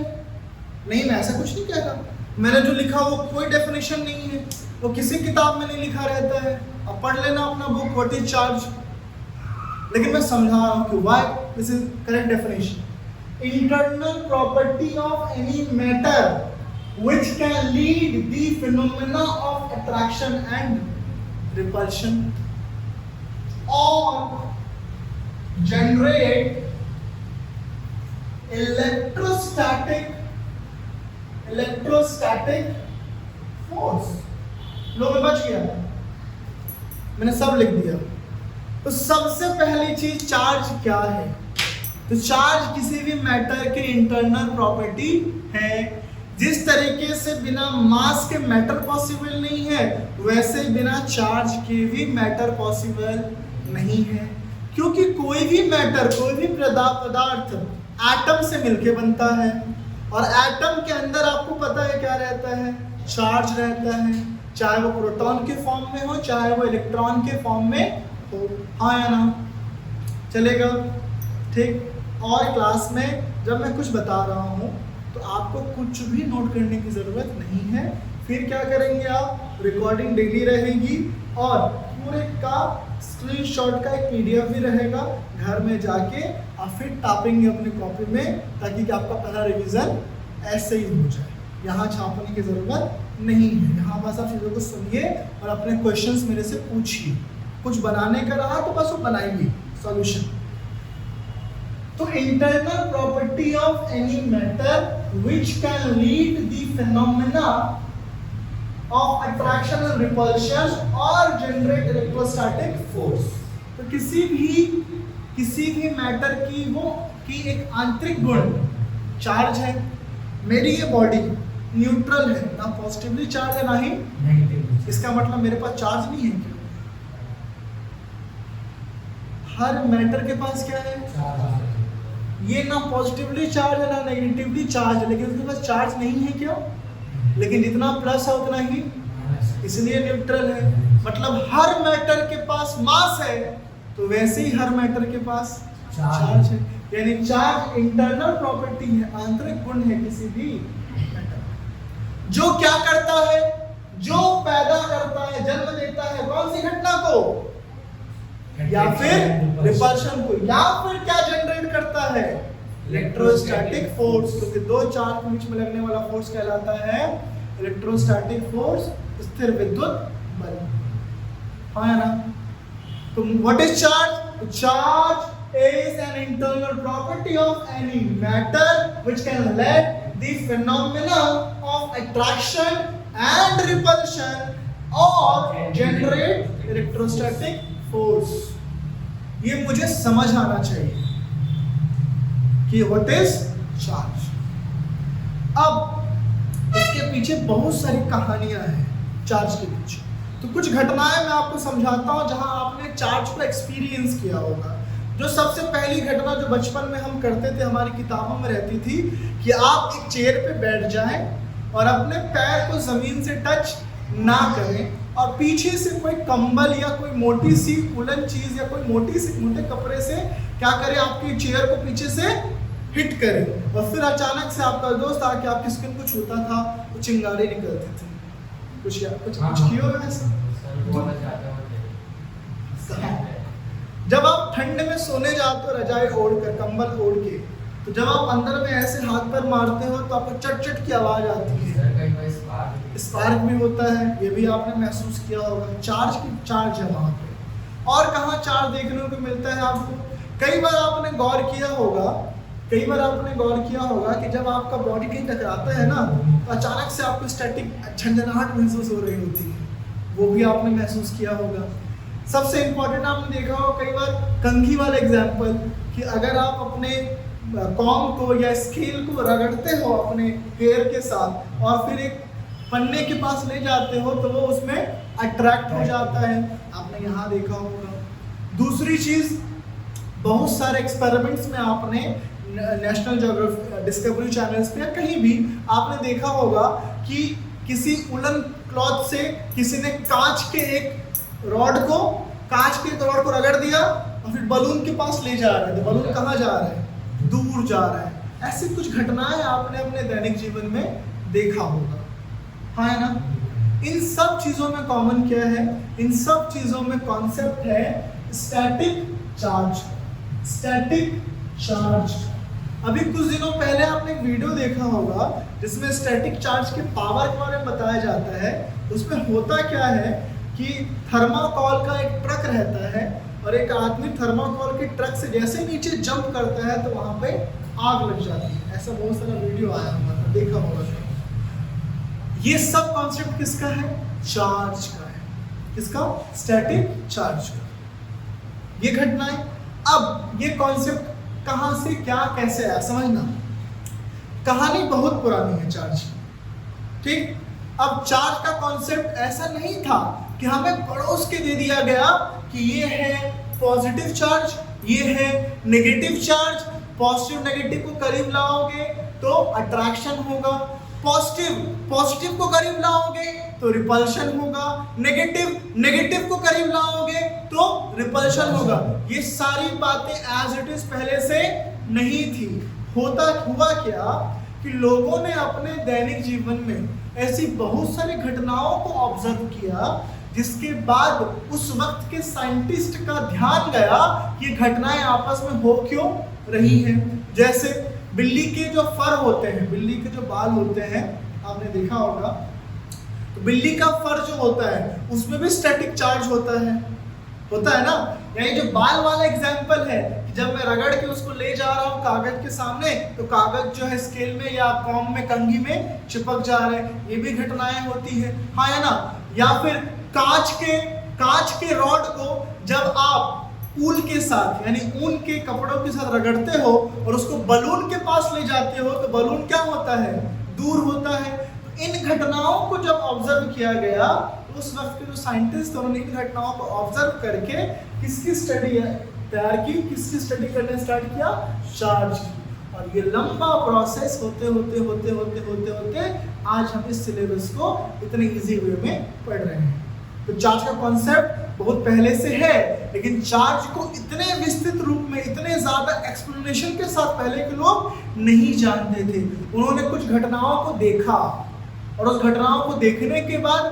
नहीं, मैं ऐसा कुछ नहीं कह रहा। मैंने जो लिखा वो कोई डेफिनेशन नहीं है, वो किसी किताब में नहीं लिखा रहता है। अब पढ़ लेना अपना बुक, व्हाट इज चार्ज। लेकिन मैं समझा रहा हूं कि why this is correct definition. Internal property of any matter which can lead the phenomena of attraction and repulsion और जनरेट इलेक्ट्रोस्टैटिक फोर्स। लो, मैं बच गया, मैंने सब लिख दिया। तो सबसे पहली चीज चार्ज क्या है? तो चार्ज किसी भी मैटर के इंटरनल प्रॉपर्टी है। जिस तरीके से बिना मास के मैटर पॉसिबल नहीं है, वैसे बिना चार्ज के भी मैटर पॉसिबल नहीं है। क्योंकि कोई भी मैटर, कोई भी पदार्थ एटम से मिलके बनता है, और एटम के अंदर आपको पता है क्या रहता है? चार्ज रहता है, चाहे वो प्रोटॉन के फॉर्म में हो, चाहे वो इलेक्ट्रॉन के फॉर्म में हो। हाँ या ना? चलेगा? ठीक। और क्लास में जब मैं कुछ बता रहा हूँ तो आपको कुछ भी नोट करने की ज़रूरत नहीं है। फिर क्या करेंगे आप? रिकॉर्डिंग डेली रहेगी और पूरे का स्क्रीनशॉट का एक पीडीएफ भी रहेगा। घर में जाके आप फिर टापेंगे अपनी कॉपी में, ताकि कि आपका पहला रिवीजन ऐसे ही हो जाए। यहाँ छापने की ज़रूरत नहीं है। यहाँ बस आप चीज़ों को सुनिए और अपने क्वेश्चंस मेरे से पूछिए। कुछ बनाने का रहा तो बस वो बनाइए सॉल्यूशन। तो internal property of any matter which can lead the phenomena of attraction and repulsion और जनरेट इलेक्ट्रोस्टैटिक फोर्स। तो किसी भी मैटर की एक आंतरिक गुण चार्ज है। मेरी ये बॉडी न्यूट्रल है, ना पॉजिटिवली चार्ज है ना ही नेगेटिव। इसका मतलब मेरे पास चार्ज नहीं है क्या? हर मैटर के पास क्या है? ये ना पॉजिटिवली चार्ज है ना नेगेटिवली चार्ज है, लेकिन उसके पास चार्ज नहीं है क्या? लेकिन जितना प्लस है उतना ही, इसलिए न्यूट्रल है। मतलब हर मैटर के पास मास है, तो वैसे ही हर मैटर के पास चार्ज है। यानी चार्ज इंटरनल प्रॉपर्टी है, आंतरिक गुण है किसी भी मैटर। जो क्या करता है? जो पैदा करता है, जन्म देता है कौन सी घटना को? या फिर रिपल्शन को, या फिर क्या जनरेट करता है? Electrostatic force. क्योंकि दो चार्ज के बीच में लगने वाला फोर्स कहलाता है इलेक्ट्रोस्टैटिक फोर्स, स्थिर विद्युत बल। हाँ या ना? तो what is charge? charge is an internal property of any matter which can lead the phenomena of attraction and repulsion or generate electrostatic force. ये मुझे समझ आना चाहिए कि what is charge. अब इसके पीछे बहुत सारी कहानियां हैं चार्ज के पीछे, तो कुछ घटनाएं मैं आपको समझाता हूं जहां आपने चार्ज को एक्सपीरियंस किया होगा। जो सबसे पहली घटना जो बचपन में हम करते थे, हमारी किताबों में रहती थी कि आप एक चेयर पे बैठ जाएं और अपने पैर को जमीन से टच ना करें और पीछे से कोई कंबल या कोई मोटी सी उलन चीज या कोई मोटे कपड़े से क्या करे, आपकी चेयर को पीछे से हिट करे और फिर अचानक से आपका दोस्त आके आपकी स्किन को छूता था तो चिंगारी निकलती थी। कुछ किया है ऐसा? जब आप ठंड में सोने जाते हो रजाई ओढ़ कर, कंबल ओढ़ के, तो जब आप अंदर में ऐसे हाथ पर मारते हो तो आपको चट चट की आवाज आती है, स्पार्क भी होता है, ये भी आपने महसूस किया होगा। चार्ज है वहां पे। और कहाँ चार्ज देखने को मिलता है आपको? कई बार आपने गौर किया होगा कि जब आपका बॉडी कहीं टकराता है ना तो अचानक से आपको स्टैटिक झंझनाहट महसूस हो रही होती है, वो भी आपने महसूस किया होगा। सबसे इम्पोर्टेंट आपने देखा हो कई बार कंघी वाला एग्जाम्पल कि अगर आप अपने कॉम को या स्केल को रगड़ते हो अपने हेयर के साथ और फिर एक पन्ने के पास ले जाते हो तो वो उसमें अट्रैक्ट हो जाता है, आपने यहाँ देखा होगा। दूसरी चीज, बहुत सारे एक्सपेरिमेंट्स में आपने नेशनल ज्योग्राफी डिस्कवरी चैनल्स पे या कहीं भी आपने देखा होगा कि किसी उलन क्लॉथ से किसी ने कांच के एक रॉड को रगड़ दिया और फिर बलून के पास ले जा रहे थे। बलून कहाँ जा रहा है? दूर जा रहा है। ऐसी कुछ घटनाएं आपने अपने दैनिक जीवन में देखा होगा, हाँ है ना? इन सब चीजों में कॉमन क्या है? इन सब चीजों में कॉन्सेप्ट है स्टैटिक चार्ज। अभी कुछ दिनों पहले आपने एक वीडियो देखा होगा जिसमें स्टैटिक चार्ज के पावर के बारे में बताया जाता है। उसमें होता क्या है कि थर्माकोल का एक ट्रक रहता है और एक आदमी थर्माकोल के ट्रक से जैसे नीचे जंप करता है तो वहां पे आग लग जाती है। ऐसा बहुत सारा वीडियो आया हुआ था, देखा होगा। ये सब कॉन्सेप्ट किसका है? चार्ज का है। किसका? स्टैटिक चार्ज का। ये घटनाएं, अब ये कॉन्सेप्ट कहां से क्या कैसे आया समझना। कहानी बहुत पुरानी है चार्ज की, ठीक। अब चार्ज का कॉन्सेप्ट ऐसा नहीं था कि हमें पड़ोस के दे दिया गया कि ये है पॉजिटिव चार्ज, ये है नेगेटिव चार्ज। पॉजिटिव नेगेटिव को करीब लाओगे तो अट्रैक्शन होगा, पॉजिटिव को करीब लाओगे तो रिपल्शन होगा, नेगेटिव को करीब लाओगे तो रिपल्शन होगा। ये सारी बातें एज इट इज पहले से नहीं थी। हुआ क्या कि लोगों ने अपने दैनिक जीवन में ऐसी बहुत सारी घटनाओं को ऑब्जर्व किया जिसके बाद उस वक्त के साइंटिस्ट का ध्यान गया कि घटनाएं आपस में हो क्यों रही हैं। जैसे बिल्ली के जो फर होते हैं, बिल्ली के जो बाल होते हैं, आपने देखा होगा, तो बिल्ली का फर जो होता है उसमें भी स्टैटिक चार्ज होता है ना। यही जो बाल वाला एग्जांपल है कि जब मैं रगड़ के उसको ले जा रहा हूँ कागज के सामने तो कागज जो है स्केल में या कॉम में, कंघी में चिपक जा रहा है, ये भी घटनाएं होती है, हाँ है ना। या फिर कांच के रॉड को जब आप ऊल के साथ यानी ऊन के कपड़ों के साथ रगड़ते हो और उसको बलून के पास ले जाते हो तो बलून क्या होता है? दूर होता है। तो इन घटनाओं को जब ऑब्जर्व किया गया तो उस वक्त के जो साइंटिस्ट थे उन्होंने इन घटनाओं को ऑब्जर्व करके किसकी स्टडी तैयार की, किसकी स्टडी करने स्टार्ट किया? चार्ज की। और ये लंबा प्रोसेस होते आज हम इस सिलेबस को इतने इजी वे में पढ़ रहे हैं। तो चार्ज का कॉन्सेप्ट बहुत पहले से है, लेकिन चार्ज को इतने विस्तृत रूप में, इतने ज्यादा एक्सप्लेनेशन के साथ पहले के लोग नहीं जानते थे। उन्होंने कुछ घटनाओं को देखा और उस घटनाओं को देखने के बाद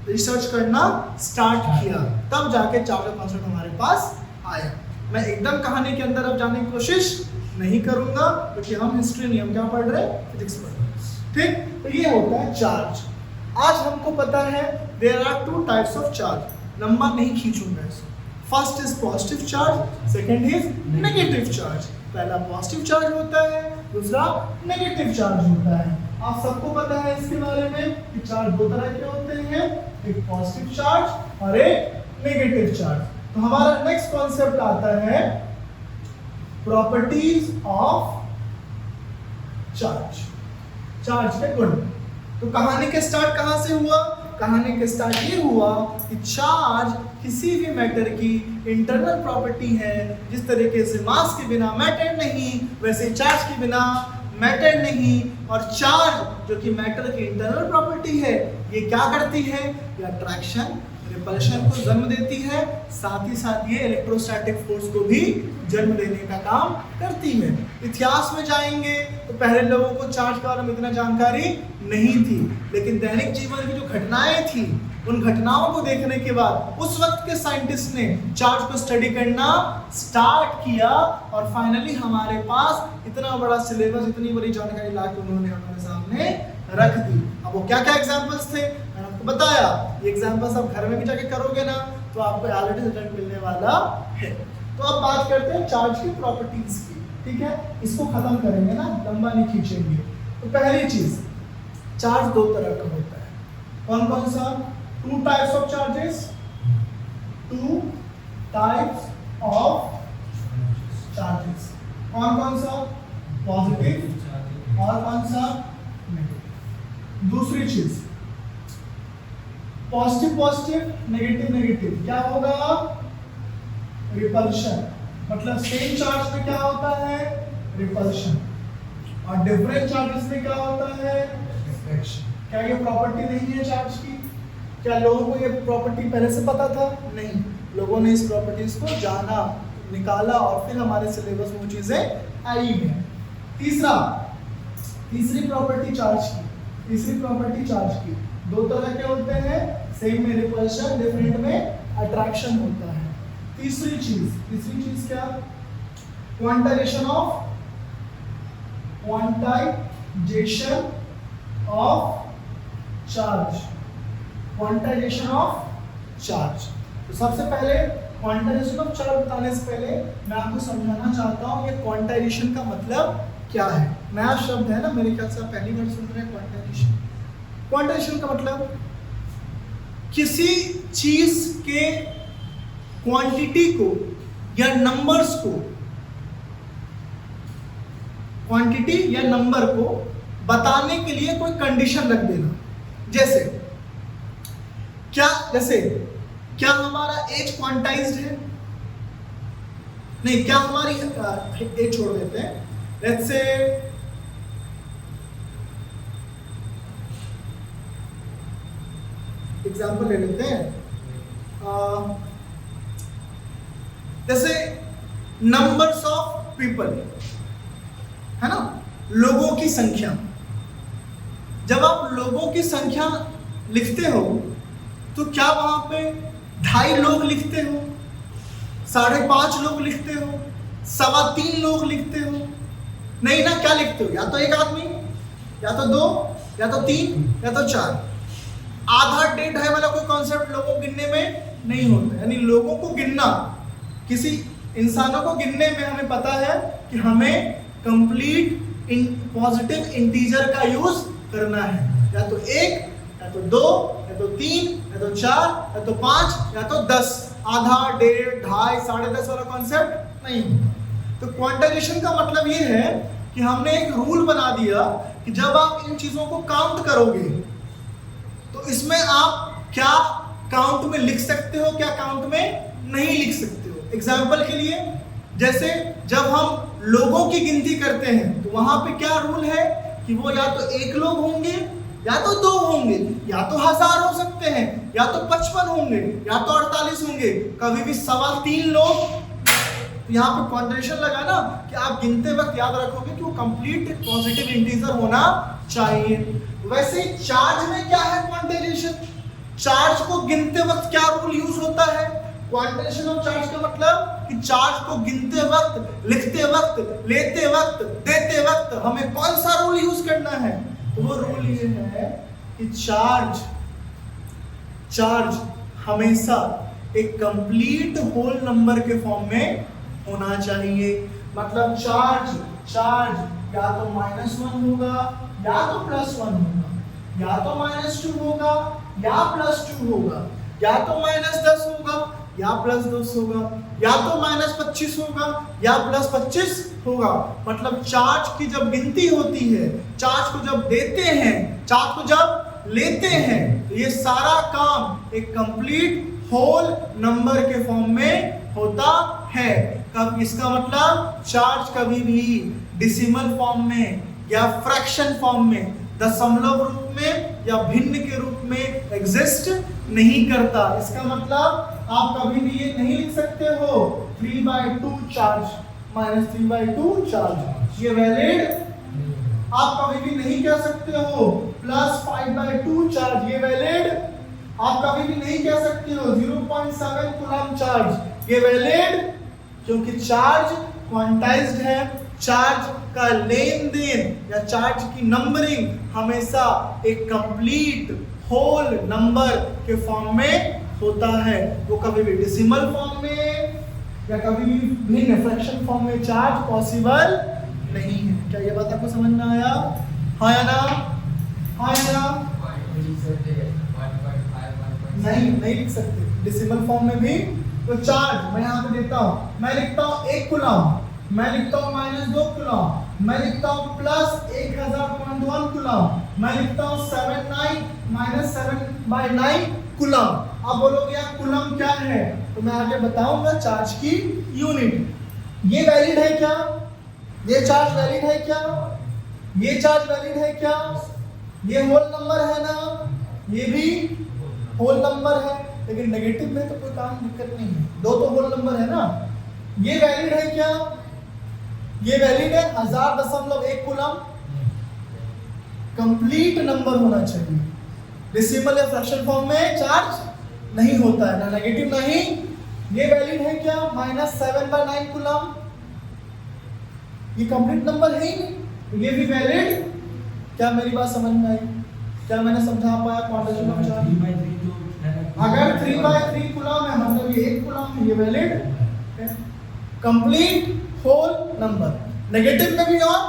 रिसर्च करना स्टार्ट किया, तब जाके चार्ज का कॉन्सेप्ट हमारे पास आया। मैं एकदम कहानी के अंदर अब जाने की कोशिश नहीं करूंगा क्योंकि हम हिस्ट्री नहीं, हम क्या पढ़ रहे हैं? फिजिक्स पढ़ रहे हैं, ठीक। तो ये होता है चार्ज। आज हमको पता है there are 2 types of charge. लंबा नहीं खींचूंगा इसको। First is positive charge, second is negative charge. पहला पॉजिटिव चार्ज होता है, दूसरा नेगेटिव चार्ज होता है। आप सबको पता है इसके बारे में कि चार्ज दो तरह के होते हैं, एक पॉजिटिव चार्ज और एक नेगेटिव चार्ज। तो हमारा नेक्स्ट कॉन्सेप्ट आता है प्रॉपर्टीज ऑफ चार्ज, चार्ज के गुण। तो कहानी के स्टार्ट कहां से हुआ? कहानी के स्टार्ट ये हुआ कि चार्ज किसी भी मैटर की इंटरनल प्रॉपर्टी है। जिस तरीके से मास के बिना मैटर नहीं, वैसे चार्ज के बिना मैटर नहीं। और चार्ज जो कि मैटर की इंटरनल प्रॉपर्टी है, ये क्या करती है? ये अट्रैक्शन रिपल्शन को जन्म देती है, साथ ही साथ ये इलेक्ट्रोस्टैटिक फोर्स को भी जन्म देने का काम करती है। इतिहास में जाएंगे तो पहले लोगों को चार्ज के बारे में इतना जानकारी नहीं थी, लेकिन दैनिक जीवन की जो घटनाएं थी, उन घटनाओं को देखने के बाद उस वक्त के साइंटिस्ट ने चार्ज को स्टडी करना स्टार्ट किया और फाइनली हमारे पास इतना बड़ा सिलेबस, इतनी बड़ी जानकारी ला के उन्होंने हमारे सामने रख दी। अब वो क्या क्या एग्जांपल्स थे मैंने आपको बताया। ये एग्जांपल्स आप घर में भी जाके करोगे ना तो आपको ऑलरेडी रिजल्ट मिलने वाला है। तो अब बात करते हैं चार्ज की प्रॉपर्टीज की, ठीक है? इसको खत्म करेंगे ना, लंबा नहीं खींचेंगे। तो पहली चीज, चार्ज दो तरह का होता है। कौन कौन सा? Two types of charges, two types of charges. कौन कौन सा? पॉजिटिव और कौन सा? नेगेटिव। दूसरी चीज, पॉजिटिव पॉजिटिव, नेगेटिव नेगेटिव, क्या होगा? रिपल्शन। मतलब सेम चार्ज में क्या होता है? रिपल्शन। और डिफरेंट चार्जेस में क्या होता है? रिफ्लेक्शन। क्या ये प्रॉपर्टी नहीं है चार्ज की? क्या लोगों को ये प्रॉपर्टी पहले से पता था? नहीं, लोगों ने इस प्रॉपर्टीज को जाना, निकाला और फिर हमारे सिलेबस में वो चीजें आई हैं। तीसरी प्रॉपर्टी चार्ज की, तीसरी प्रॉपर्टी चार्ज की दो तरह के होते हैं, सेम में रिपल्शन, डिफरेंट में अट्रैक्शन होता है। तीसरी चीज क्या? Quantization of charge. Quantization of charge. तो सबसे पहले क्वांटाइजेशन ऑफ चार्ज बताने से पहले मैं आपको समझाना चाहता हूँ ये क्वांटाइजेशन का मतलब क्या है। नया शब्द है ना, मेरे ख्याल से आप पहली बार सुन रहे हैं क्वांटाइजेशन। क्वांटाइजेशन का मतलब किसी चीज के क्वांटिटी को या नंबर्स को, क्वांटिटी या नंबर को बताने के लिए कोई कंडीशन रख देना। क्या हमारा एज क्वांटाइज्ड है? नहीं, क्या हमारी एज छोड़ देते हैं, लेट्स से एग्जांपल ले लेते हैं। जैसे नंबर्स ऑफ पीपल है ना, लोगों की संख्या। जब आप लोगों की संख्या लिखते हो तो क्या वहां पे 2.5 लोग लिखते हो, 5.5 लोग लिखते हो, 3.25 लोग लिखते हो? नहीं ना, क्या लिखते हो? या तो एक आदमी, या तो 2, या तो 3, या तो 4। आधा 1.5 वाला कोई कॉन्सेप्ट लोगों को गिनने में नहीं होता। यानी लोगों को गिनना, किसी इंसानों को गिनने में हमें पता है कि हमें कंप्लीट पॉजिटिव इंटीजर का यूज करना है। या तो 1, या तो 2, या तो 3, या तो 4, या तो 5, या तो 10। आधा, 1.5, 2.5, 10.5 वाला कॉन्सेप्ट नहीं होता। तो क्वांटाइजेशन का मतलब ये है कि हमने एक रूल बना दिया कि जब आप इन चीजों को काउंट करोगे तो इसमें आप क्या काउंट में लिख सकते हो, क्या काउंट में नहीं लिख सकते हो। एग्जाम्पल के लिए, जैसे जब हम लोगों की गिनती करते हैं तो वहां पे क्या रूल है कि वो या तो 1 लोग होंगे, या तो 2 होंगे, या तो 1000 हो सकते हैं, या तो 55 होंगे, या तो 48 होंगे, कभी भी 3.25 लोग। तो यहाँ पे क्वांटाइजेशन लगा ना कि आप गिनते वक्त याद रखोगे कि वो कंप्लीट पॉजिटिव इंटीजर होना चाहिए। वैसे चार्ज में क्या है क्वांटाइजेशन? चार्ज को गिनते वक्त क्या रूल यूज होता है? क्वांटाइजेशन ऑफ चार्ज का मतलब कि चार्ज को गिनते वक्त, लिखते वक्त, लेते वक्त, देते वक्त हमें कौन सा रूल यूज करना है? तो वो रूल ये है कि चार्ज हमेशा एक कंप्लीट होल नंबर के फॉर्म में होना चाहिए। मतलब चार्ज या तो -1 होगा या तो +1 होगा, या तो -2 होगा या +2 होगा, या तो -10 होगा या +10 होगा, या तो -25 होगा या +25 होगा। मतलब चार्ज की जब गिनती होती है, चार्ज को जब देते हैं, चार्ज को जब लेते हैं, तो ये सारा काम एक कंप्लीट होल नंबर के फॉर्म में होता है। कब इसका मतलब चार्ज कभी भी डेसिमल फॉर्म में या फ्रैक्शन फॉर्म में, दशमलव रूप में या भिन्न के रूप में एग्जिस्ट नहीं करता। इसका मतलब आप कभी भी ये नहीं लिख सकते हो 3/2 चार्ज -3/2 चार्ज, ये वैलिड। आप कभी भी नहीं कह सकते हो +5/2 चार्ज, ये वैलिड। आप कभी भी नहीं कह सकते हो 0.7 कूलम चार्ज, ये वैलिड। क्योंकि चार्ज क्वांटाइज्ड है, चार्ज का लेन देन या चार्ज की नंबरिंग हमेशा एक कंप्लीट होल नंबर के फॉर्म में होता है। वो कभी भी डेसिमल फॉर्म में या कभी भी भिन्न फ्रैक्शन फॉर्म में चार्ज पॉसिबल नहीं है। क्या ये बात आपको समझ में आया? हाँ या ना? हाँ या ना? नहीं लिख सकते डेसिमल फॉर्म में भी। तो चार्ज मैं यहाँ पे देता हूँ, मैं लिखता हूँ 1 कूलम, मैं लिखता हूँ -2 कूलम, मैं लिखता हूँ +1000.1 कूलम, मैं लिखता हूँ 7/9 कूलम। अब बोलोगे यार कूलम क्या है, तो मैं आगे बताऊंगा चार्ज की यूनिट। ये वैलिड है क्या? ये चार्ज वैलिड है क्या? ये चार्ज वैलिड है क्या? ये होल नंबर है ना? ये भी होल नंबर है, लेकिन नेगेटिव में तो कोई काम दिक्कत नहीं है, दो तो होल नंबर है ना। ये वैलिड है क्या? ये वैलिड है 1000.1 कूलम। कंप्लीट नंबर होना चाहिए, डेसिमल या फ्रैक्शन फॉर्म में चार्ज नहीं होता है, ना नेगेटिव नहीं। ये वैलिड है क्या? -7/9 कूलम, ये कंप्लीट नंबर है ही नहीं, ये भी वैलिड। क्या मेरी बात समझ में आई? क्या मैंने समझा पाया क्वांटिटी ऑफ चार्ज? अगर 3/3 कूलम है मतलब ये 1 कूलम है, ये वैलिड है। कंप्लीट होल नंबर, नेगेटिव में भी और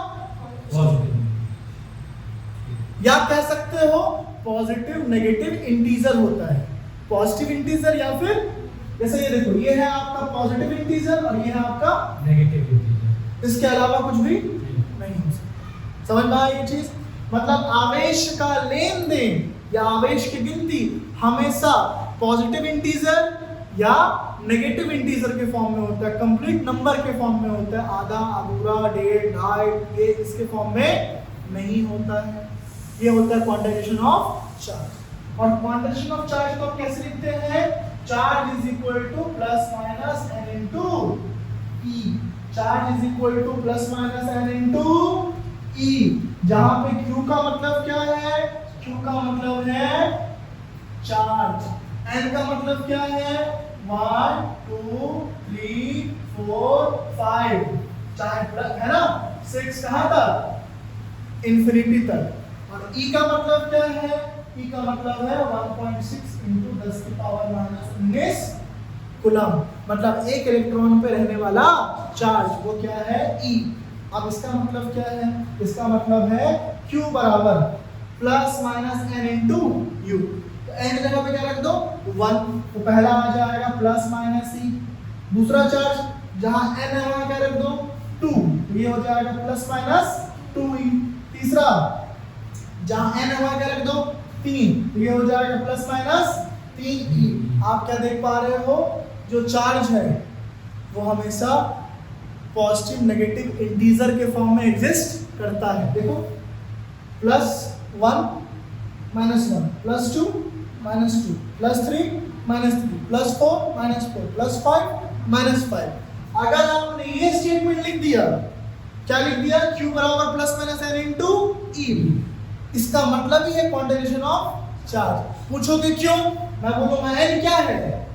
या कह सकते हो पॉजिटिव नेगेटिव इंटीजर होता है। पॉजिटिव इंटीजर या फिर जैसे ये देखो, ये है आपका पॉजिटिव इंटीजर और ये है आपका नेगेटिव इंटीजर, इसके अलावा कुछ भी नहीं हो सकता। समझ में आया ये चीज? मतलब आवेश का लेन देन या आवेश की गिनती हमेशा पॉजिटिव इंटीजर या नेगेटिव इंटीजर के फॉर्म में होता है, कंप्लीट नंबर के फॉर्म में होता है। आधा, अधूरा, 1.5, 2.5 ये इसके फॉर्म में नहीं होता है। ये होता है क्वांटाइजेशन ऑफ चार्ज। और क्वांटाइजेशन ऑफ चार्ज को कैसे लिखते हैं? Charge is equal to +- n into e। Charge is equal to +- n into e, जहां पे q का मतलब क्या है? q का मतलब है चार्ज, n का मतलब क्या है? 1 2 3 4 5 चार्ज है ना, 6 कहां तक? इंफिनिटी तक। और e का मतलब क्या है? e का मतलब है 1.6 × 10⁻⁻19 कूलम। मतलब एक इलेक्ट्रॉन पे रहने वाला चार्ज, वो क्या है? e। अब इसका मतलब क्या है? इसका मतलब है q बराबर +- n इनटू u। तो n की जगह पे क्या रख दो? 1, तो पहला आ जाएगा +- e। दूसरा चार्ज जहां n है वहां क्या रख दो? 2, तो ये हो जाएगा +- 2e। तीसरा जहां n है वहां क्या रख दो? 3, तो ये हो जाएगा +- 3e। आप क्या देख पा रहे हो? जो चार्ज है वो हमेशा पॉजिटिव नेगेटिव इंटीजर के फॉर्म में एग्जिस्ट करता है। देखो +1 -1 +2 -2 +3 -3 +4 +4 +5 अगर आपने ये स्टेटमेंट लिख दिया, क्या लिख दिया? q बराबर +- n इनटू e। इसका मतलब ही है क्वांटाइजेशन ऑफ चार्ज। पूछोगे क्यों? मैं बोलूंगा n क्या है?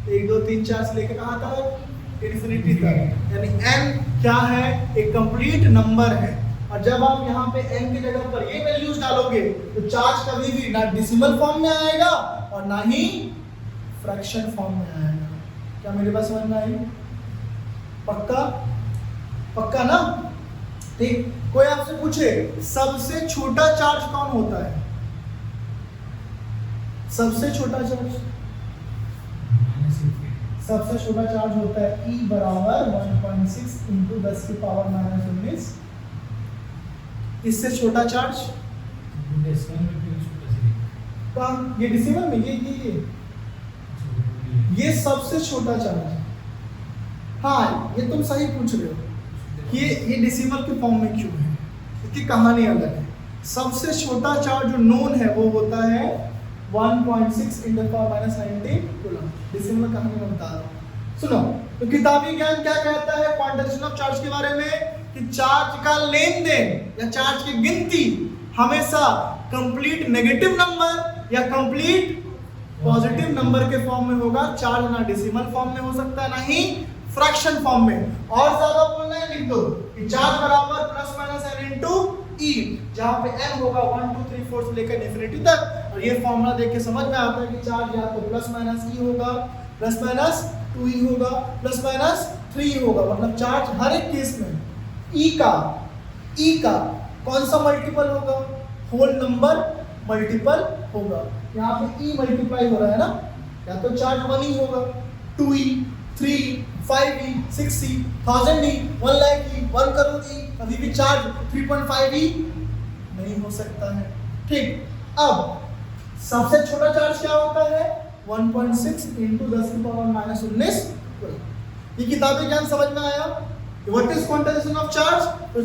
1 2 3 4 से लेकर कहां तक? इंफिनिटी तक। यानी n क्या है? एक कंप्लीट नंबर है। और जब आप यहाँ पे n की जगह पर ये वैल्यूज डालोगे तो चार्ज कभी भी ना डेसिमल फॉर्म में आएगा और ना ही फ्रैक्शन फॉर्म में आएगा। क्या मेरी बात समझ में आई? पक्का? पक्का ना? ठीक। कोई आपसे पूछे सबसे छोटा चार्ज कौन होता है? सबसे छोटा चार्ज, सबसे छोटा चार्ज होता है E बराबर 1.6 इंटू 10 की पावर -19। इससे छोटा चार्ज कहाँ? ये डेसिमल में, ये सबसे छोटा चार्ज। हाँ, ये तुम सही पूछ रहे हो कि ये डेसिमल के फॉर्म में क्यों है, इसकी कहानी अलग है। सबसे छोटा चार्ज जो नोन है वो होता है 1.6 × 10⁻19 कूलम। डेसिमल कहानी में बता रहा हूँ, सुनो। तो किताबी ज्ञान क्या कहता है क्वांटाइजेशन ऑफ चार्ज के बारे में? कि चार्ज का लेन देन या चार्ज की गिनती हमेशा कंप्लीट नेगेटिव नंबर या कंप्लीट पॉजिटिव नंबर के फॉर्म में होगा। चार्ज ना डेसिमल फॉर्म में हो सकता है ना ही फ्रैक्शन फॉर्म में। और ज्यादा बोलना है लिख दो कि चार्ज बराबर ±n इनटू E, जहां पे n होगा 1 2 3 4 से लेकर इंफिनिटी तक। और ये फॉर्मूला देख के समझ में आता है कि चार्ज या तो ±E होगा, ±2E होगा, ±3 होगा। मतलब चार्ज हर एक केस में E का कौन सा मल्टीपल होगा? होल नंबर मल्टीपल होगा। यहाँ पे E मल्टीप्लाई हो रहा है ना, या तो चार्ज 1 ही होगा, 2E, 3, 5E, 6E, 1000E, 1 lakh E, 1 crore E, कभी भी चार्ज 3.5E नहीं हो सकता है। ठीक। अब सबसे छोटा चार्ज क्या होता है? 1.6 इंटू 10 की पावर -19 कूलम। ये किताबी ज्ञान समझ में आया? What is quantization of charge? तो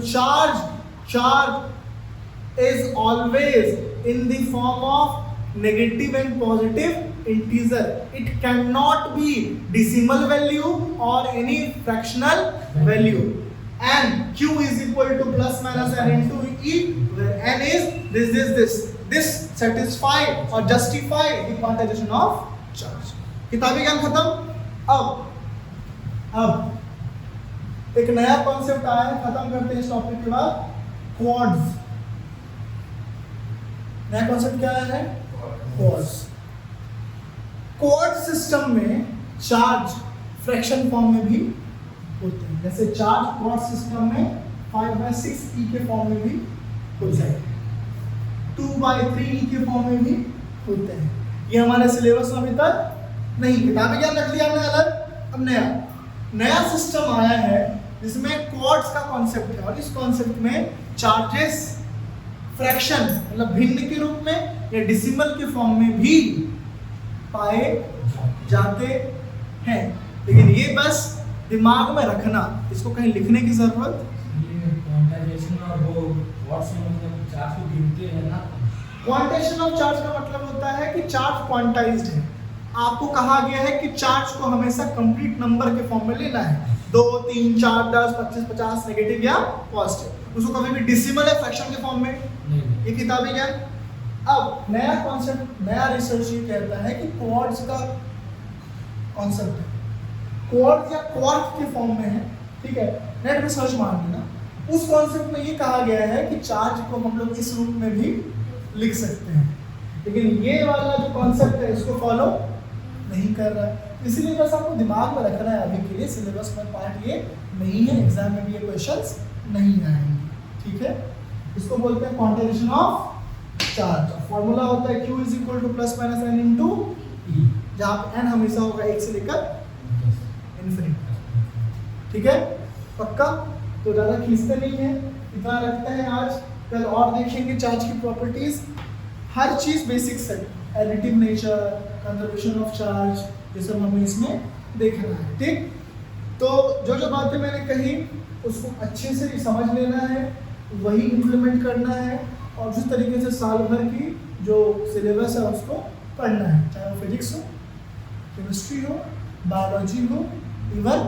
charge is always in the form of negative and positive integer. It cannot be decimal value or any fractional value. And Q is equal to ±n into E, where n is this satisfy or justify the quantization of charge. किताबी ज्ञान खत्म। अब एक नया concept आया है, खत्म करते हैं इस टॉपिक के बाद। क्वाड्स। नया कॉन्सेप्ट क्या है? क्वाड्स। क्वाड सिस्टम में चार्ज फ्रैक्शन फॉर्म में भी होते हैं। जैसे चार्ज क्वाड सिस्टम में 5/6 E के फॉर्म में भी होते हैं, 2/3 E के फॉर्म में भी होते हैं। ये हमारे सिलेबस में अभी तक नहीं। किताबें क्या रख लिया हमने अलग। अब नया सिस्टम आया है जिसमें क्वाड्स का कॉन्सेप्ट है। और इस कॉन्सेप्ट में चार्जेस फ्रैक्शन मतलब भिन्न के रूप में या डेसिमल के फॉर्म में भी पाए जाते हैं। लेकिन ये बस दिमाग में रखना, इसको कहीं लिखने की जरूरत। क्वांटाइजेशन ऑफ चार्ज का मतलब होता है कि चार्ज क्वांटाइज्ड है। आपको कहा गया है कि चार्ज को हमेशा कंप्लीट नंबर के फॉर्म में लेना है, 2 3 4 10 25 50 नेगेटिव या पॉजिटिव। उसको कभी भी डेसिमल या फ्रैक्शन के फॉर्म में नहीं। ये किताबें क्या? अब नया कॉन्सेप्ट, नया रिसर्च ये कहता है कि क्वाड्स का कॉन्सेप्ट है, क्वाड्स या क्वार्क के फॉर्म में है। ठीक है, नेट में सर्च मार देना। उस कॉन्सेप्ट में ये कहा गया है कि चार्ज को हम लोग इस रूप में भी लिख सकते हैं। लेकिन ये वाला जो कॉन्सेप्ट है इसको फॉलो नहीं कर रहा है। इसीलिए बस आपको दिमाग में रखना है, अभी के लिए सिलेबस में पार्ट ये नहीं है, एग्जाम में भी ये क्वेश्चंस नहीं आएंगे। ठीक है, इसको बोलते हैं क्वांटाइजेशन ऑफ चार्ज। फॉर्मूला होता है Q is equal to ±n into E, जहाँ पे n हमेशा होगा 1 से लेकर इन्फिनिटी। ठीक है, पक्का? तो ज़्यादा खींचते नहीं है, इतना रखते हैं आज। कल और देखेंगे चार्ज की प्रॉपर्टीज, हर चीज़ बेसिक्स है, additive nature, conservation of charge, ये सब हमें इसमें देखना है। ठीक, तो जो बातें मैंने कही उसको अच्छे से समझ लेना है, वही इम्प्लीमेंट करना है और जिस तरीके से साल भर की जो सिलेबस है उसको पढ़ना है, चाहे वो फिजिक्स हो, केमिस्ट्री हो, बायोलॉजी हो, इवन